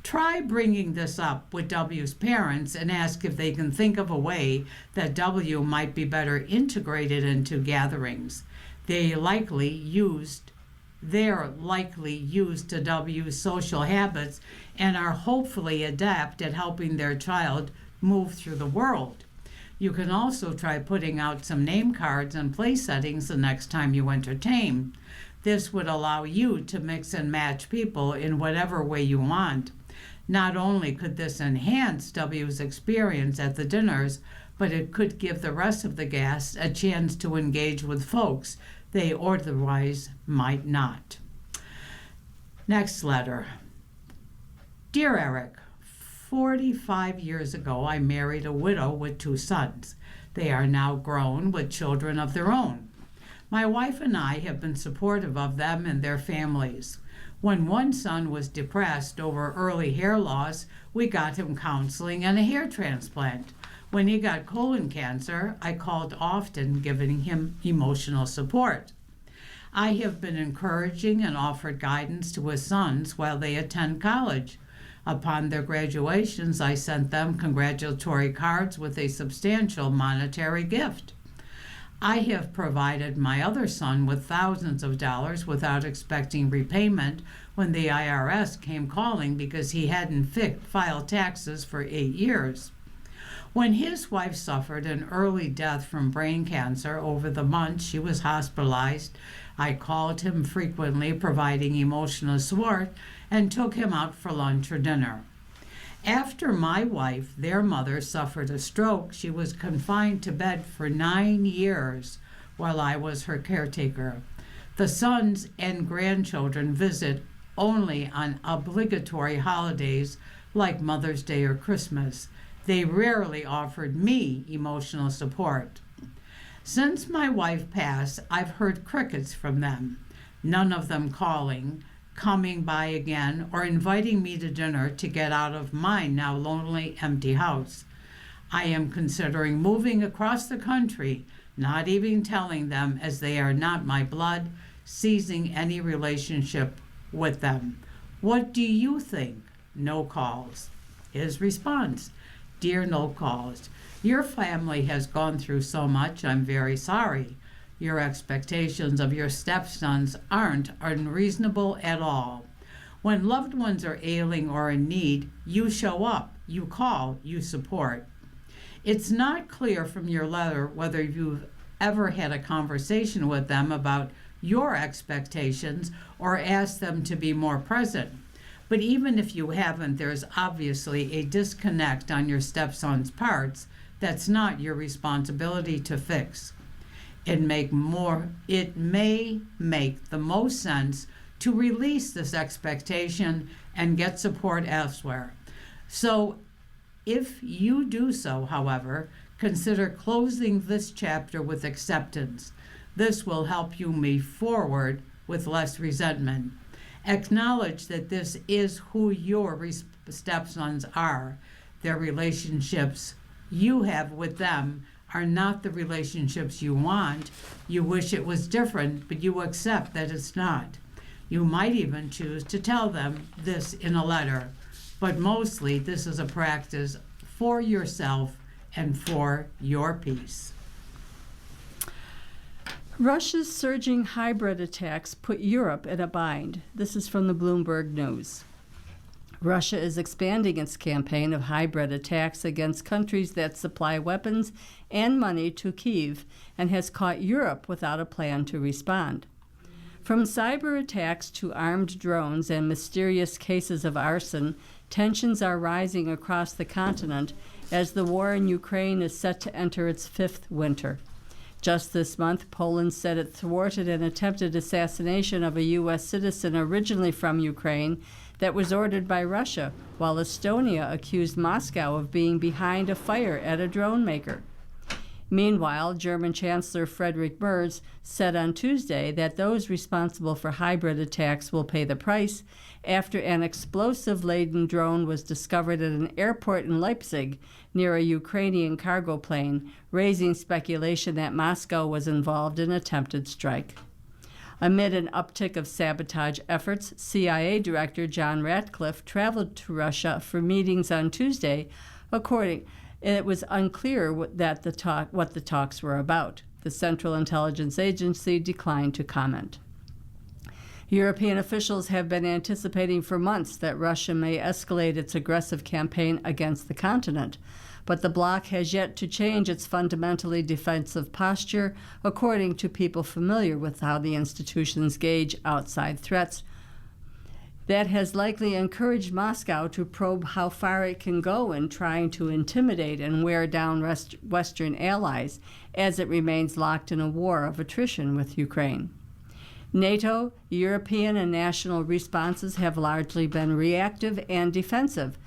try bringing this up with W's parents and ask if they can think of a way that W might be better integrated into gatherings. They're likely used to W's social habits and are hopefully adept at helping their child move through the world. You can also try putting out some name cards and place settings the next time you entertain. This would allow you to mix and match people in whatever way you want. Not only could this enhance W's experience at the dinners, but it could give the rest of the guests a chance to engage with folks they otherwise might not. Next letter. Dear Eric, 45 years ago I married a widow with 2 sons. They are now grown with children of their own. My wife and I have been supportive of them and their families. When one son was depressed over early hair loss, we got him counseling and a hair transplant. When he got colon cancer, I called often, giving him emotional support. I have been encouraging and offered guidance to his sons while they attend college. Upon their graduations, I sent them congratulatory cards with a substantial monetary gift. I have provided my other son with thousands of dollars without expecting repayment when the IRS came calling because he hadn't filed taxes for 8 years. When his wife suffered an early death from brain cancer over the months she was hospitalized, I called him frequently, providing emotional support, and took him out for lunch or dinner. After my wife, their mother, suffered a stroke, she was confined to bed for 9 years while I was her caretaker. The sons and grandchildren visit only on obligatory holidays like Mother's Day or Christmas. They rarely offered me emotional support. Since my wife passed, I've heard crickets from them, none of them calling, coming by again, or inviting me to dinner to get out of my now lonely, empty house. I am considering moving across the country, not even telling them, as they are not my blood, ceasing any relationship with them. What do you think? No calls. His response: Dear no calls, your family has gone through so much, I'm very sorry. Your expectations of your stepsons aren't unreasonable at all. When loved ones are ailing or in need, you show up, you call, you support. It's not clear from your letter whether you've ever had a conversation with them about your expectations or asked them to be more present. But even if you haven't, there's obviously a disconnect on your stepson's parts that's not your responsibility to fix. It may make the most sense to release this expectation and get support elsewhere. So if you do so, however, consider closing this chapter with acceptance. This will help you move forward with less resentment. Acknowledge that this is who your stepsons are. Their relationships you have with them are not the relationships you want. You wish it was different, but you accept that it's not. You might even choose to tell them this in a letter, but mostly this is a practice for yourself and for your peace. Russia's surging hybrid attacks put Europe in a bind. This is from the Bloomberg News. Russia is expanding its campaign of hybrid attacks against countries that supply weapons and money to Kyiv and has caught Europe without a plan to respond. From cyber attacks to armed drones and mysterious cases of arson, tensions are rising across the continent as the war in Ukraine is set to enter its fifth winter. Just this month, Poland said it thwarted an attempted assassination of a U.S. citizen originally from Ukraine that was ordered by Russia, while Estonia accused Moscow of being behind a fire at a drone maker. Meanwhile, German Chancellor Friedrich Merz said on Tuesday that those responsible for hybrid attacks will pay the price after an explosive-laden drone was discovered at an airport in Leipzig near a Ukrainian cargo plane, raising speculation that Moscow was involved in an attempted strike. Amid an uptick of sabotage efforts, CIA Director John Ratcliffe traveled to Russia for meetings on Tuesday. It was unclear what the talks were about. The Central Intelligence Agency declined to comment. European officials have been anticipating for months that Russia may escalate its aggressive campaign against the continent, but the bloc has yet to change its fundamentally defensive posture, according to people familiar with how the institutions gauge outside threats. That has likely encouraged Moscow to probe how far it can go in trying to intimidate and wear down Western allies as it remains locked in a war of attrition with Ukraine. NATO, European, and national responses have largely been reactive and defensive.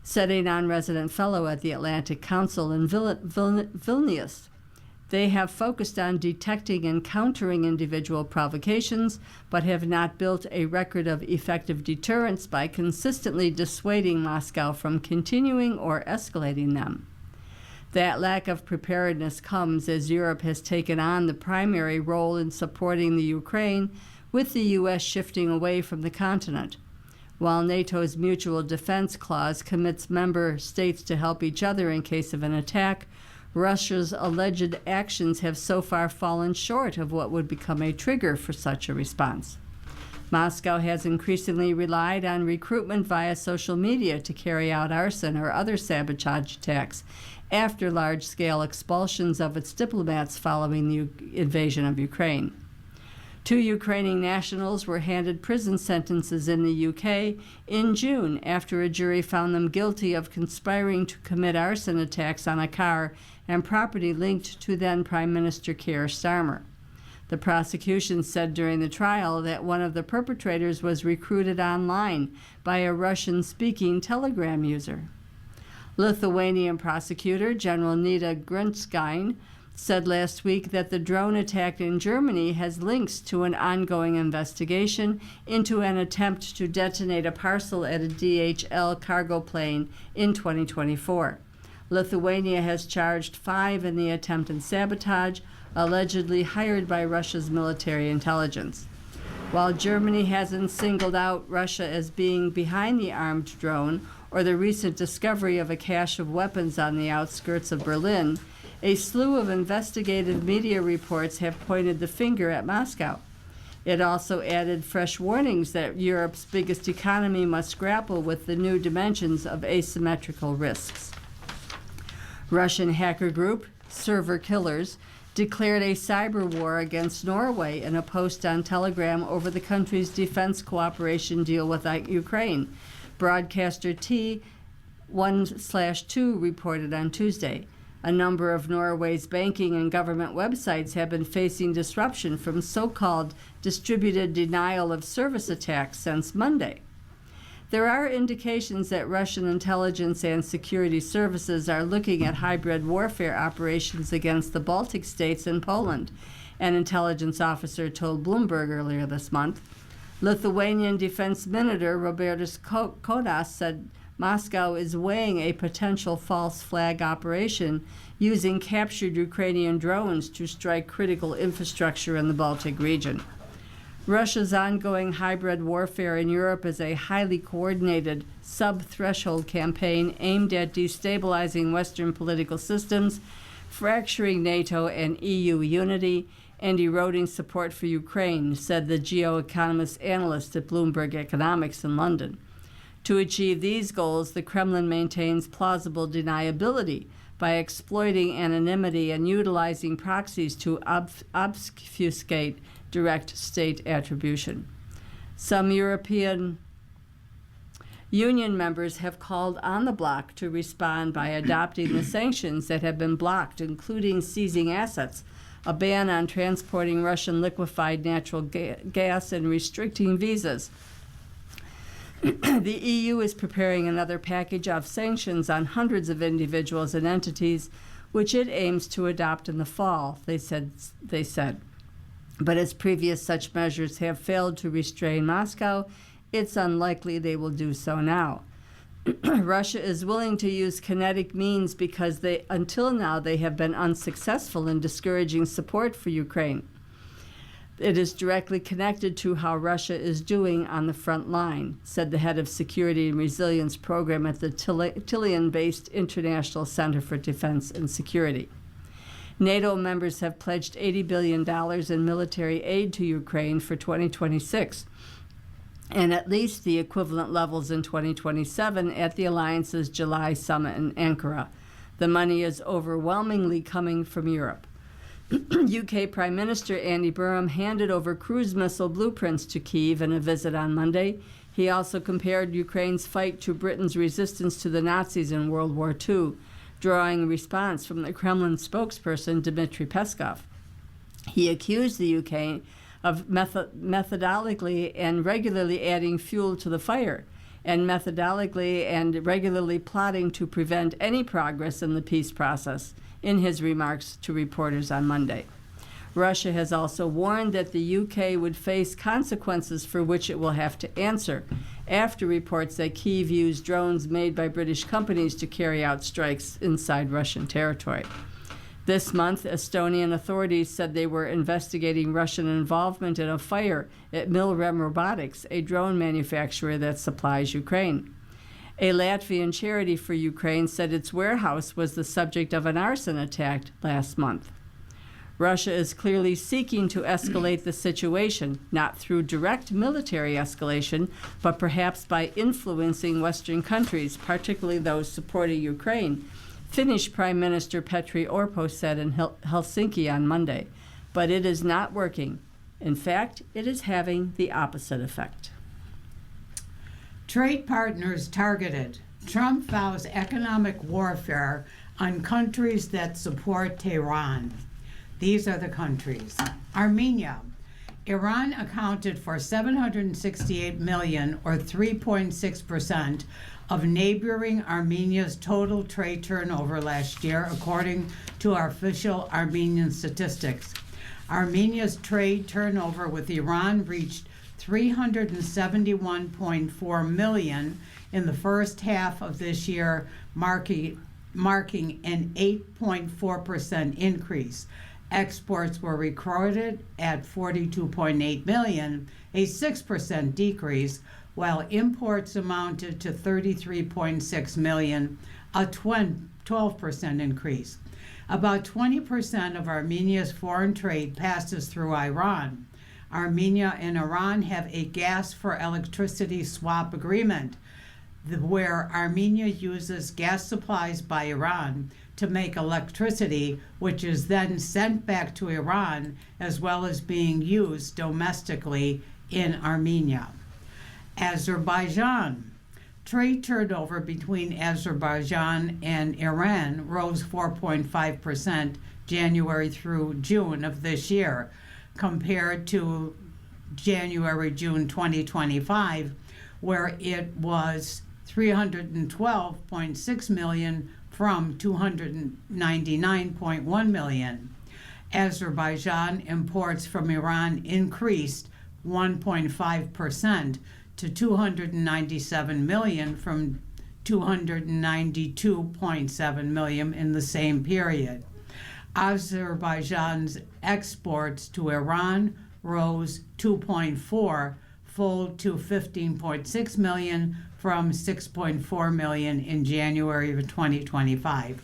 Sitting on resident fellow at the Atlantic Council in Vilnius, they have focused on detecting and countering individual provocations, but have not built a record of effective deterrence by consistently dissuading Moscow from continuing or escalating them. That lack of preparedness comes as Europe has taken on the primary role in supporting the Ukraine, with the U.S. shifting away from the continent. While NATO's Mutual Defense Clause commits member states to help each other in case of an attack, Russia's alleged actions have so far fallen short of what would become a trigger for such a response. Moscow has increasingly relied on recruitment via social media to carry out arson or other sabotage attacks after large-scale expulsions of its diplomats following the invasion of Ukraine. 2 Ukrainian nationals were handed prison sentences in the UK in June after a jury found them guilty of conspiring to commit arson attacks on a car and property linked to then Prime Minister Keir Starmer. The prosecution said during the trial that one of the perpetrators was recruited online by a Russian-speaking Telegram user. Lithuanian prosecutor General Nida Grunstein said last week that the drone attack in Germany has links to an ongoing investigation into an attempt to detonate a parcel at a DHL cargo plane in 2024. Lithuania has charged 5 in the attempted sabotage, allegedly hired by Russia's military intelligence. While Germany hasn't singled out Russia as being behind the armed drone or the recent discovery of a cache of weapons on the outskirts of Berlin, a slew of investigative media reports have pointed the finger at Moscow. It also added fresh warnings that Europe's biggest economy must grapple with the new dimensions of asymmetrical risks. Russian hacker group Server Killers declared a cyber war against Norway in a post on Telegram over the country's defense cooperation deal with Ukraine. Broadcaster T1/2 reported on Tuesday. A number of Norway's banking and government websites have been facing disruption from so-called distributed denial of service attacks since Monday. There are indications that Russian intelligence and security services are looking at hybrid warfare operations against the Baltic states and Poland, an intelligence officer told Bloomberg earlier this month. Lithuanian Defense Minister Robertas Kodas said Moscow is weighing a potential false flag operation using captured Ukrainian drones to strike critical infrastructure in the Baltic region. Russia's ongoing hybrid warfare in Europe is a highly coordinated, sub-threshold campaign aimed at destabilizing Western political systems, fracturing NATO and EU unity, and eroding support for Ukraine, said the geoeconomist analyst at Bloomberg Economics in London. To achieve these goals, the Kremlin maintains plausible deniability by exploiting anonymity and utilizing proxies to obfuscate direct state attribution. Some European Union members have called on the bloc to respond by adopting the sanctions that have been blocked, including seizing assets, a ban on transporting Russian liquefied natural gas, and restricting visas. The EU is preparing another package of sanctions on hundreds of individuals and entities, which it aims to adopt in the fall, they said. But as previous such measures have failed to restrain Moscow, it's unlikely they will do so now. Russia is willing to use kinetic means because until now they have been unsuccessful in discouraging support for Ukraine. It is directly connected to how Russia is doing on the front line, said the head of Security and Resilience Program at the Tallinn-based International Center for Defense and Security. NATO members have pledged $80 billion in military aid to Ukraine for 2026, and at least the equivalent levels in 2027 at the alliance's July summit in Ankara. The money is overwhelmingly coming from Europe. UK Prime Minister Andy Burnham handed over cruise missile blueprints to Kyiv in a visit on Monday. He also compared Ukraine's fight to Britain's resistance to the Nazis in World War II, drawing a response from the Kremlin spokesperson Dmitry Peskov. He accused the UK of methodically and regularly adding fuel to the fire, and methodically and regularly plotting to prevent any progress in the peace process, in his remarks to reporters on Monday. Russia has also warned that the UK would face consequences for which it will have to answer after reports that Kyiv used drones made by British companies to carry out strikes inside Russian territory. This month, Estonian authorities said they were investigating Russian involvement in a fire at Milrem Robotics, a drone manufacturer that supplies Ukraine. A Latvian charity for Ukraine said its warehouse was the subject of an arson attack last month. Russia is clearly seeking to escalate the situation, not through direct military escalation, but perhaps by influencing Western countries, particularly those supporting Ukraine, Finnish Prime Minister Petri Orpo said in Helsinki on Monday. But it is not working. In fact, it is having the opposite effect. Trade partners targeted. Trump vows economic warfare on countries that support Tehran. These are the countries. Armenia. Iran accounted for $768 million, or 3.6%, of neighboring Armenia's total trade turnover last year, according to our official Armenian statistics. Armenia's trade turnover with Iran reached $371.4 million in the first half of this year, marking an 8.4% increase. Exports were recorded at $42.8 million, a 6% decrease, while imports amounted to $33.6 million, a 12% increase. About 20% of Armenia's foreign trade passes through Iran. Armenia and Iran have a gas for electricity swap agreement, where Armenia uses gas supplies by Iran to make electricity, which is then sent back to Iran, as well as being used domestically in Armenia. Azerbaijan. Trade turnover between Azerbaijan and Iran rose 4.5% January through June of this year, compared to January-June 2025, where it was 312.6 million from 299.1 million. Azerbaijan imports from Iran increased 1.5% to 297 million from 292.7 million in the same period. Azerbaijan's exports to Iran rose 2.4-fold to 15.6 million from 6.4 million in January of 2025.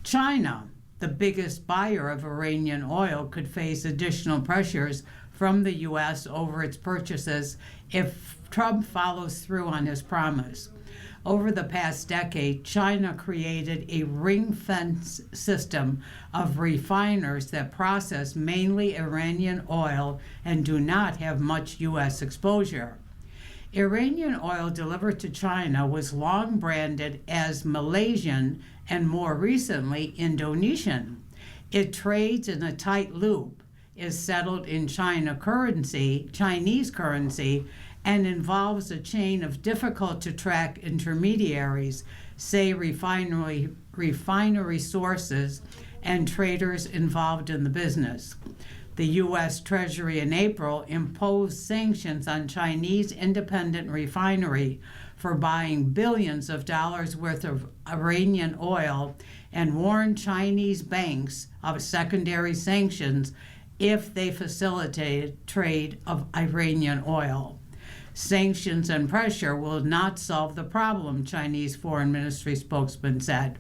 China, the biggest buyer of Iranian oil, could face additional pressures from the U.S. over its purchases if Trump follows through on his promise. Over the past decade, China created a ring-fence system of refiners that process mainly Iranian oil and do not have much U.S. exposure. Iranian oil delivered to China was long branded as Malaysian and more recently Indonesian. It trades in a tight loop, is settled in Chinese currency, and involves a chain of difficult to track intermediaries, say refinery sources and traders involved in the business. The U.S. Treasury in April imposed sanctions on Chinese Independent Refinery for buying billions of dollars worth of Iranian oil and warned Chinese banks of secondary sanctions if they facilitated trade of Iranian oil. Sanctions and pressure will not solve the problem, Chinese Foreign Ministry spokesman said.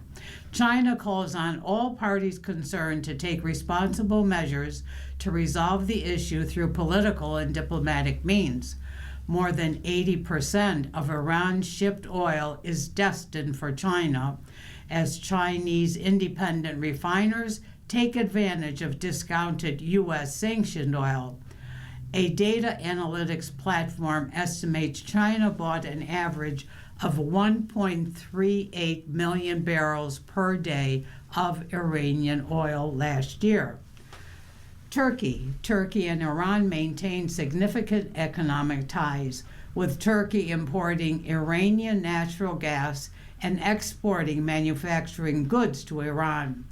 China calls on all parties concerned to take responsible measures to resolve the issue through political and diplomatic means. More than 80% of Iran's shipped oil is destined for China, as Chinese independent refiners take advantage of discounted U.S. sanctioned oil. A data analytics platform estimates China bought an average of 1.38 million barrels per day of Iranian oil last year. Turkey and Iran maintain significant economic ties, with Turkey importing Iranian natural gas and exporting manufacturing goods to Iran.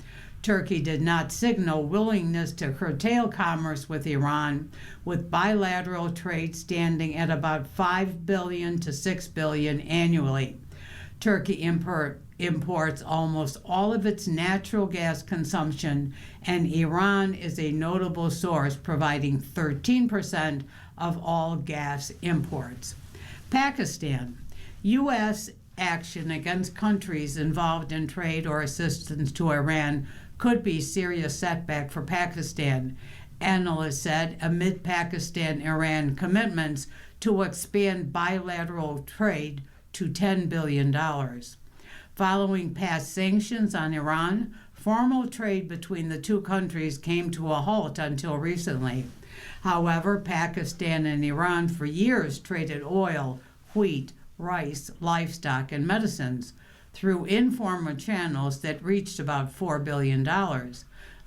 Turkey did not signal willingness to curtail commerce with Iran, with bilateral trade standing at about $5 billion to $6 billion annually. Turkey imports almost all of its natural gas consumption, and Iran is a notable source, providing 13% of all gas imports. Pakistan. U.S. action against countries involved in trade or assistance to Iran could be a serious setback for Pakistan, analysts said, amid Pakistan-Iran commitments to expand bilateral trade to $10 billion. Following past sanctions on Iran, formal trade between the two countries came to a halt until recently. However, Pakistan and Iran for years traded oil, wheat, rice, livestock, and medicines through informal channels that reached about $4 billion,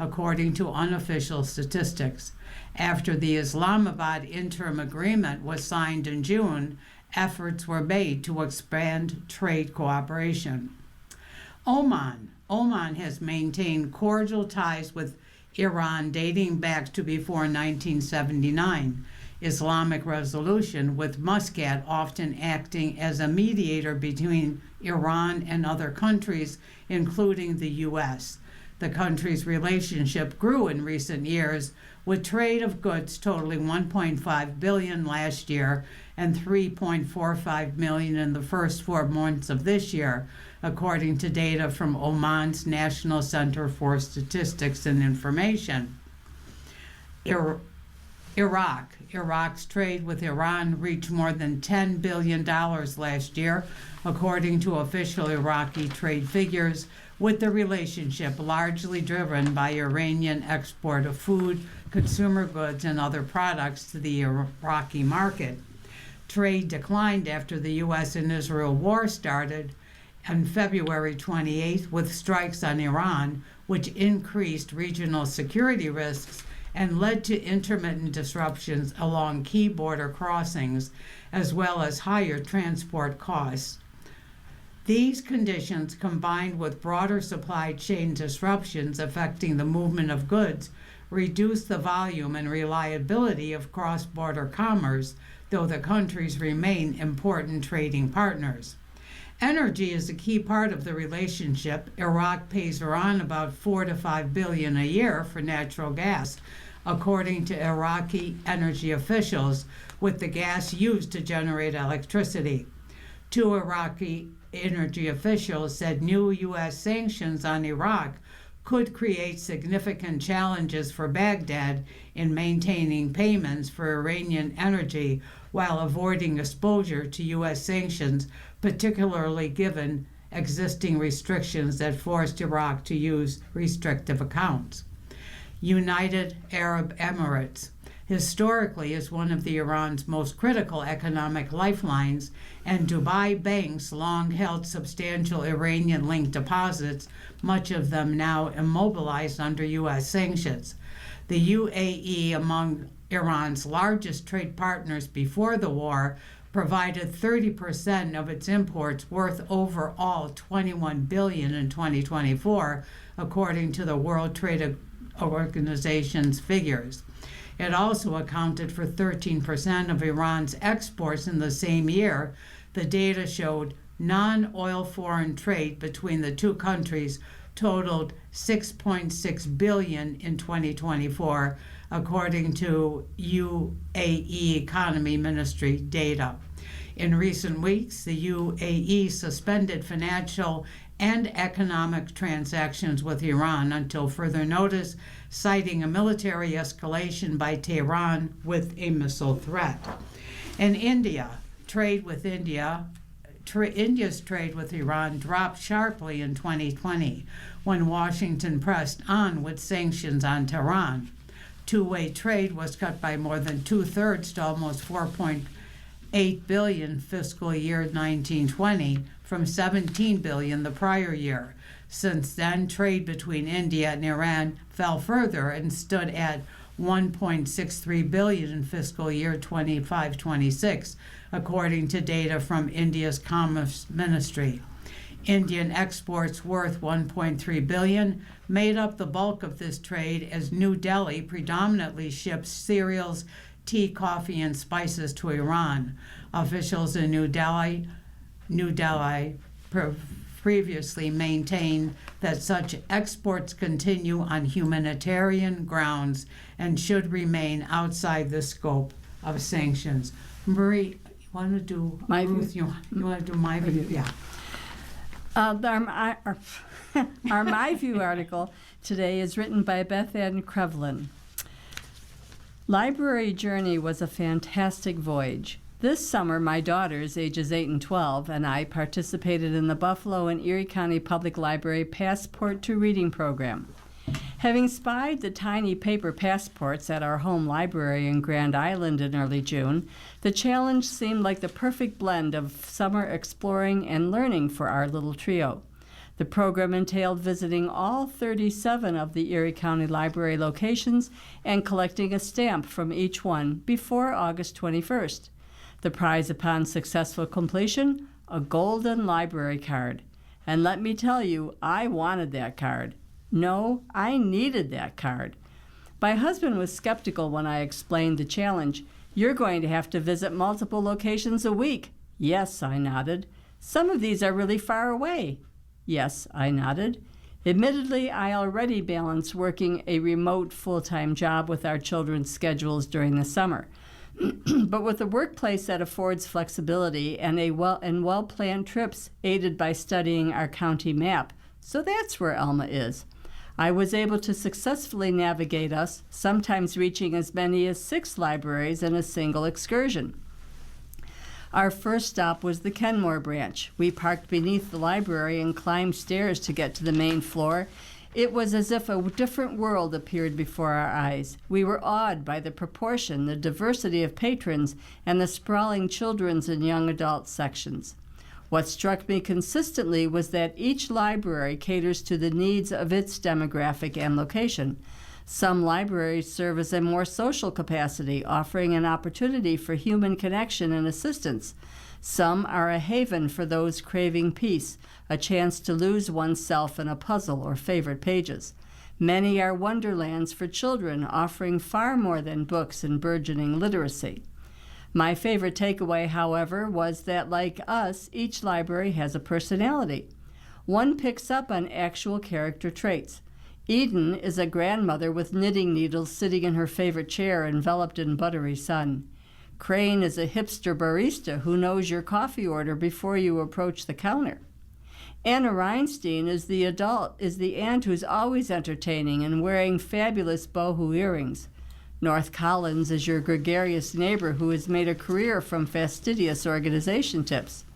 according to unofficial statistics. After the Islamabad interim agreement was signed in June, efforts were made to expand trade cooperation. Oman has maintained cordial ties with Iran dating back to before 1979 Islamic Revolution, with Muscat often acting as a mediator between Iran and other countries, including the U.S. The country's relationship grew in recent years, with trade of goods totaling $1.5 billion last year and $3.45 million in the first 4 months of this year, according to data from Oman's National Center for Statistics and Information. Iraq's trade with Iran reached more than $10 billion last year, according to official Iraqi trade figures, with the relationship largely driven by Iranian export of food, consumer goods, and other products to the Iraqi market. Trade declined after the U.S. and Israel war started on February 28th with strikes on Iran, which increased regional security risks and led to intermittent disruptions along key border crossings, as well as higher transport costs. These conditions, combined with broader supply chain disruptions affecting the movement of goods, reduce the volume and reliability of cross-border commerce, though the countries remain important trading partners. Energy is a key part of the relationship. Iraq pays Iran about $4 to $5 billion a year for natural gas, according to Iraqi energy officials, with the gas used to generate electricity. Two Iraqi energy officials said new U.S. sanctions on Iraq could create significant challenges for Baghdad in maintaining payments for Iranian energy while avoiding exposure to U.S. sanctions, particularly given existing restrictions that forced Iraq to use restrictive accounts. United Arab Emirates historically is one of Iran's most critical economic lifelines, and Dubai banks long held substantial Iranian-linked deposits, much of them now immobilized under U.S. sanctions. The UAE, among Iran's largest trade partners before the war, provided 30% of its imports worth overall $21 billion in 2024, according to the World Trade Organization's figures. It also accounted for 13% of Iran's exports in the same year. The data showed non-oil foreign trade between the two countries totaled $6.6 billion in 2024, according to UAE Economy Ministry data. In recent weeks, the UAE suspended financial and economic transactions with Iran until further notice, citing a military escalation by Tehran with a missile threat. In India, India's trade with Iran dropped sharply in 2020 when Washington pressed on with sanctions on Tehran. Two-way trade was cut by more than two-thirds to almost $4.8 billion fiscal year 1920 from $17 billion the prior year. Since then, trade between India and Iran fell further and stood at $1.63 billion in fiscal year 25-26, according to data from India's Commerce Ministry. Indian exports worth $1.3 billion made up the bulk of this trade, as New Delhi predominantly ships cereals, tea, coffee, and spices to Iran. Officials in New Delhi previously maintained that such exports continue on humanitarian grounds and should remain outside the scope of sanctions. Marie, you want to do my Ruth? view? You want to do my view? Yeah. Our My View article today is written by Beth Ann Krevlin. Library Journey was a fantastic voyage. This summer, my daughters, ages 8 and 12, and I participated in the Buffalo and Erie County Public Library Passport to Reading program. Having spied the tiny paper passports at our home library in Grand Island in early June, the challenge seemed like the perfect blend of summer exploring and learning for our little trio. The program entailed visiting all 37 of the Erie County Library locations and collecting a stamp from each one before August 21st. The prize upon successful completion, a golden library card. And let me tell you, I wanted that card. No, I needed that card. My husband was skeptical when I explained the challenge. You're going to have to visit multiple locations a week. Yes, I nodded. Some of these are really far away. Yes, I nodded. Admittedly, I already balance working a remote full-time job with our children's schedules during the summer. But with a workplace that affords flexibility and well-planned trips aided by studying our county map, so that's where Alma is, I was able to successfully navigate us, sometimes reaching as many as 6 libraries in a single excursion. Our first stop was the Kenmore branch. We parked beneath the library and climbed stairs to get to the main floor It was as if a different world appeared before our eyes. We were awed by the proportion, the diversity of patrons, and the sprawling children's and young adult sections. What struck me consistently was that each library caters to the needs of its demographic and location. Some libraries serve as a more social capacity, offering an opportunity for human connection and assistance. Some are a haven for those craving peace, a chance to lose oneself in a puzzle or favorite pages. Many are wonderlands for children, offering far more than books and burgeoning literacy. My favorite takeaway, however, was that, like us, each library has a personality. One picks up on actual character traits. Eden is a grandmother with knitting needles sitting in her favorite chair enveloped in buttery sun. Crane is a hipster barista who knows your coffee order before you approach the counter. Anna Reinstein is the aunt who's always entertaining and wearing fabulous boho earrings. North Collins is your gregarious neighbor who has made a career from fastidious organization tips.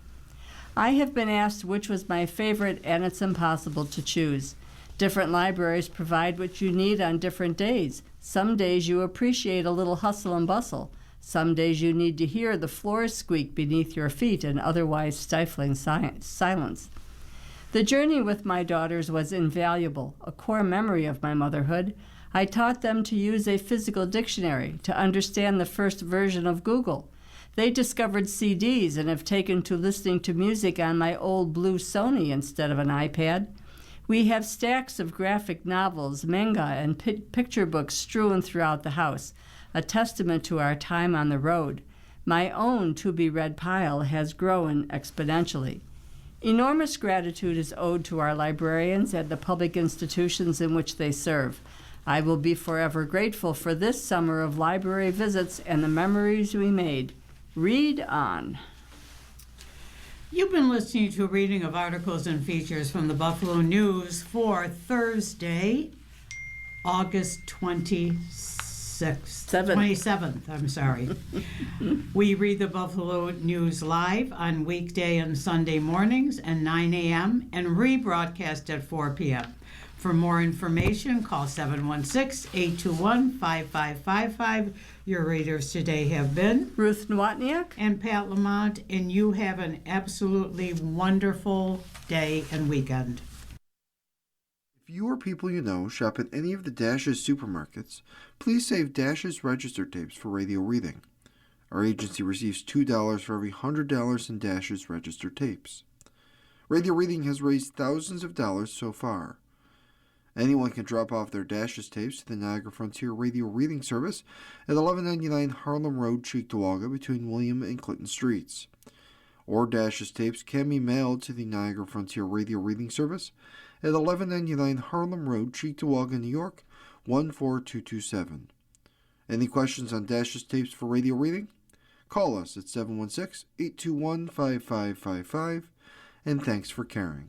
I have been asked which was my favorite, and it's impossible to choose. Different libraries provide what you need on different days. Some days you appreciate a little hustle and bustle. Some days you need to hear the floors squeak beneath your feet and otherwise stifling silence. The journey with my daughters was invaluable, a core memory of my motherhood. I taught them to use a physical dictionary, to understand the first version of Google. They discovered CDs and have taken to listening to music on my old blue Sony instead of an iPad. We have stacks of graphic novels, manga, and picture books strewn throughout the house, a testament to our time on the road. My own to-be-read pile has grown exponentially. Enormous gratitude is owed to our librarians and the public institutions in which they serve. I will be forever grateful for this summer of library visits and the memories we made. Read on. You've been listening to a reading of articles and features from the Buffalo News for Thursday, August 27th. We read the Buffalo News live on weekday and Sunday mornings at 9 a.m. and rebroadcast at 4 p.m. For more information, call 716-821-5555. Your readers today have been Ruth Nowotniak and Pat Lamont, and you have an absolutely wonderful day and weekend. If you or people you know shop at any of the Dash's supermarkets, please save Dash's register tapes for radio reading. Our agency receives $2 for every $100 in Dash's register tapes. Radio reading has raised thousands of dollars so far. Anyone can drop off their Dash's tapes to the Niagara Frontier Radio Reading Service at 1199 Harlem Road, Cheektowaga, between William and Clinton Streets. Or Dash's tapes can be mailed to the Niagara Frontier Radio Reading Service at 1199 Harlem Road, Cheektowaga, New York, 14227. Any questions on Dash's tapes for radio reading? Call us at 716-821-5555, and thanks for caring.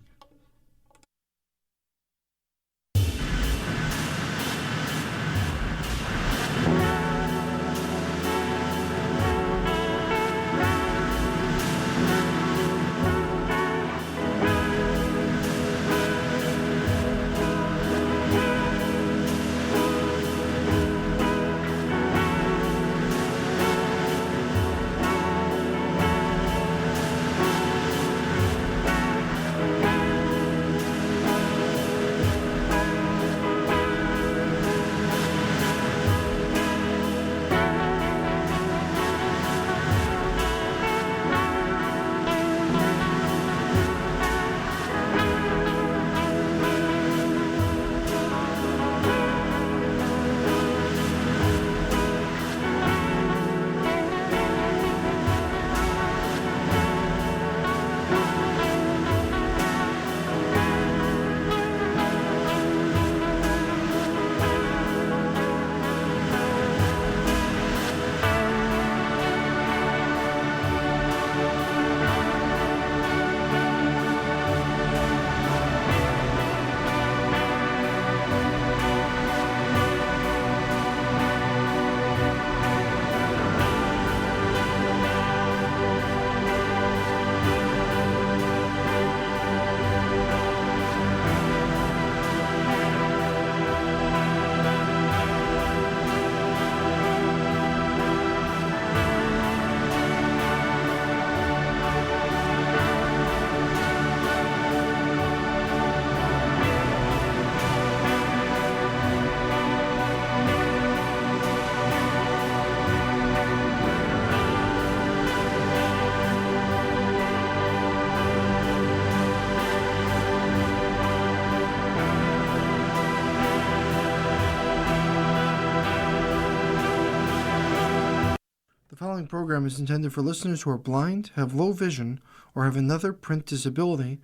following program is intended for listeners who are blind, have low vision, or have another print disability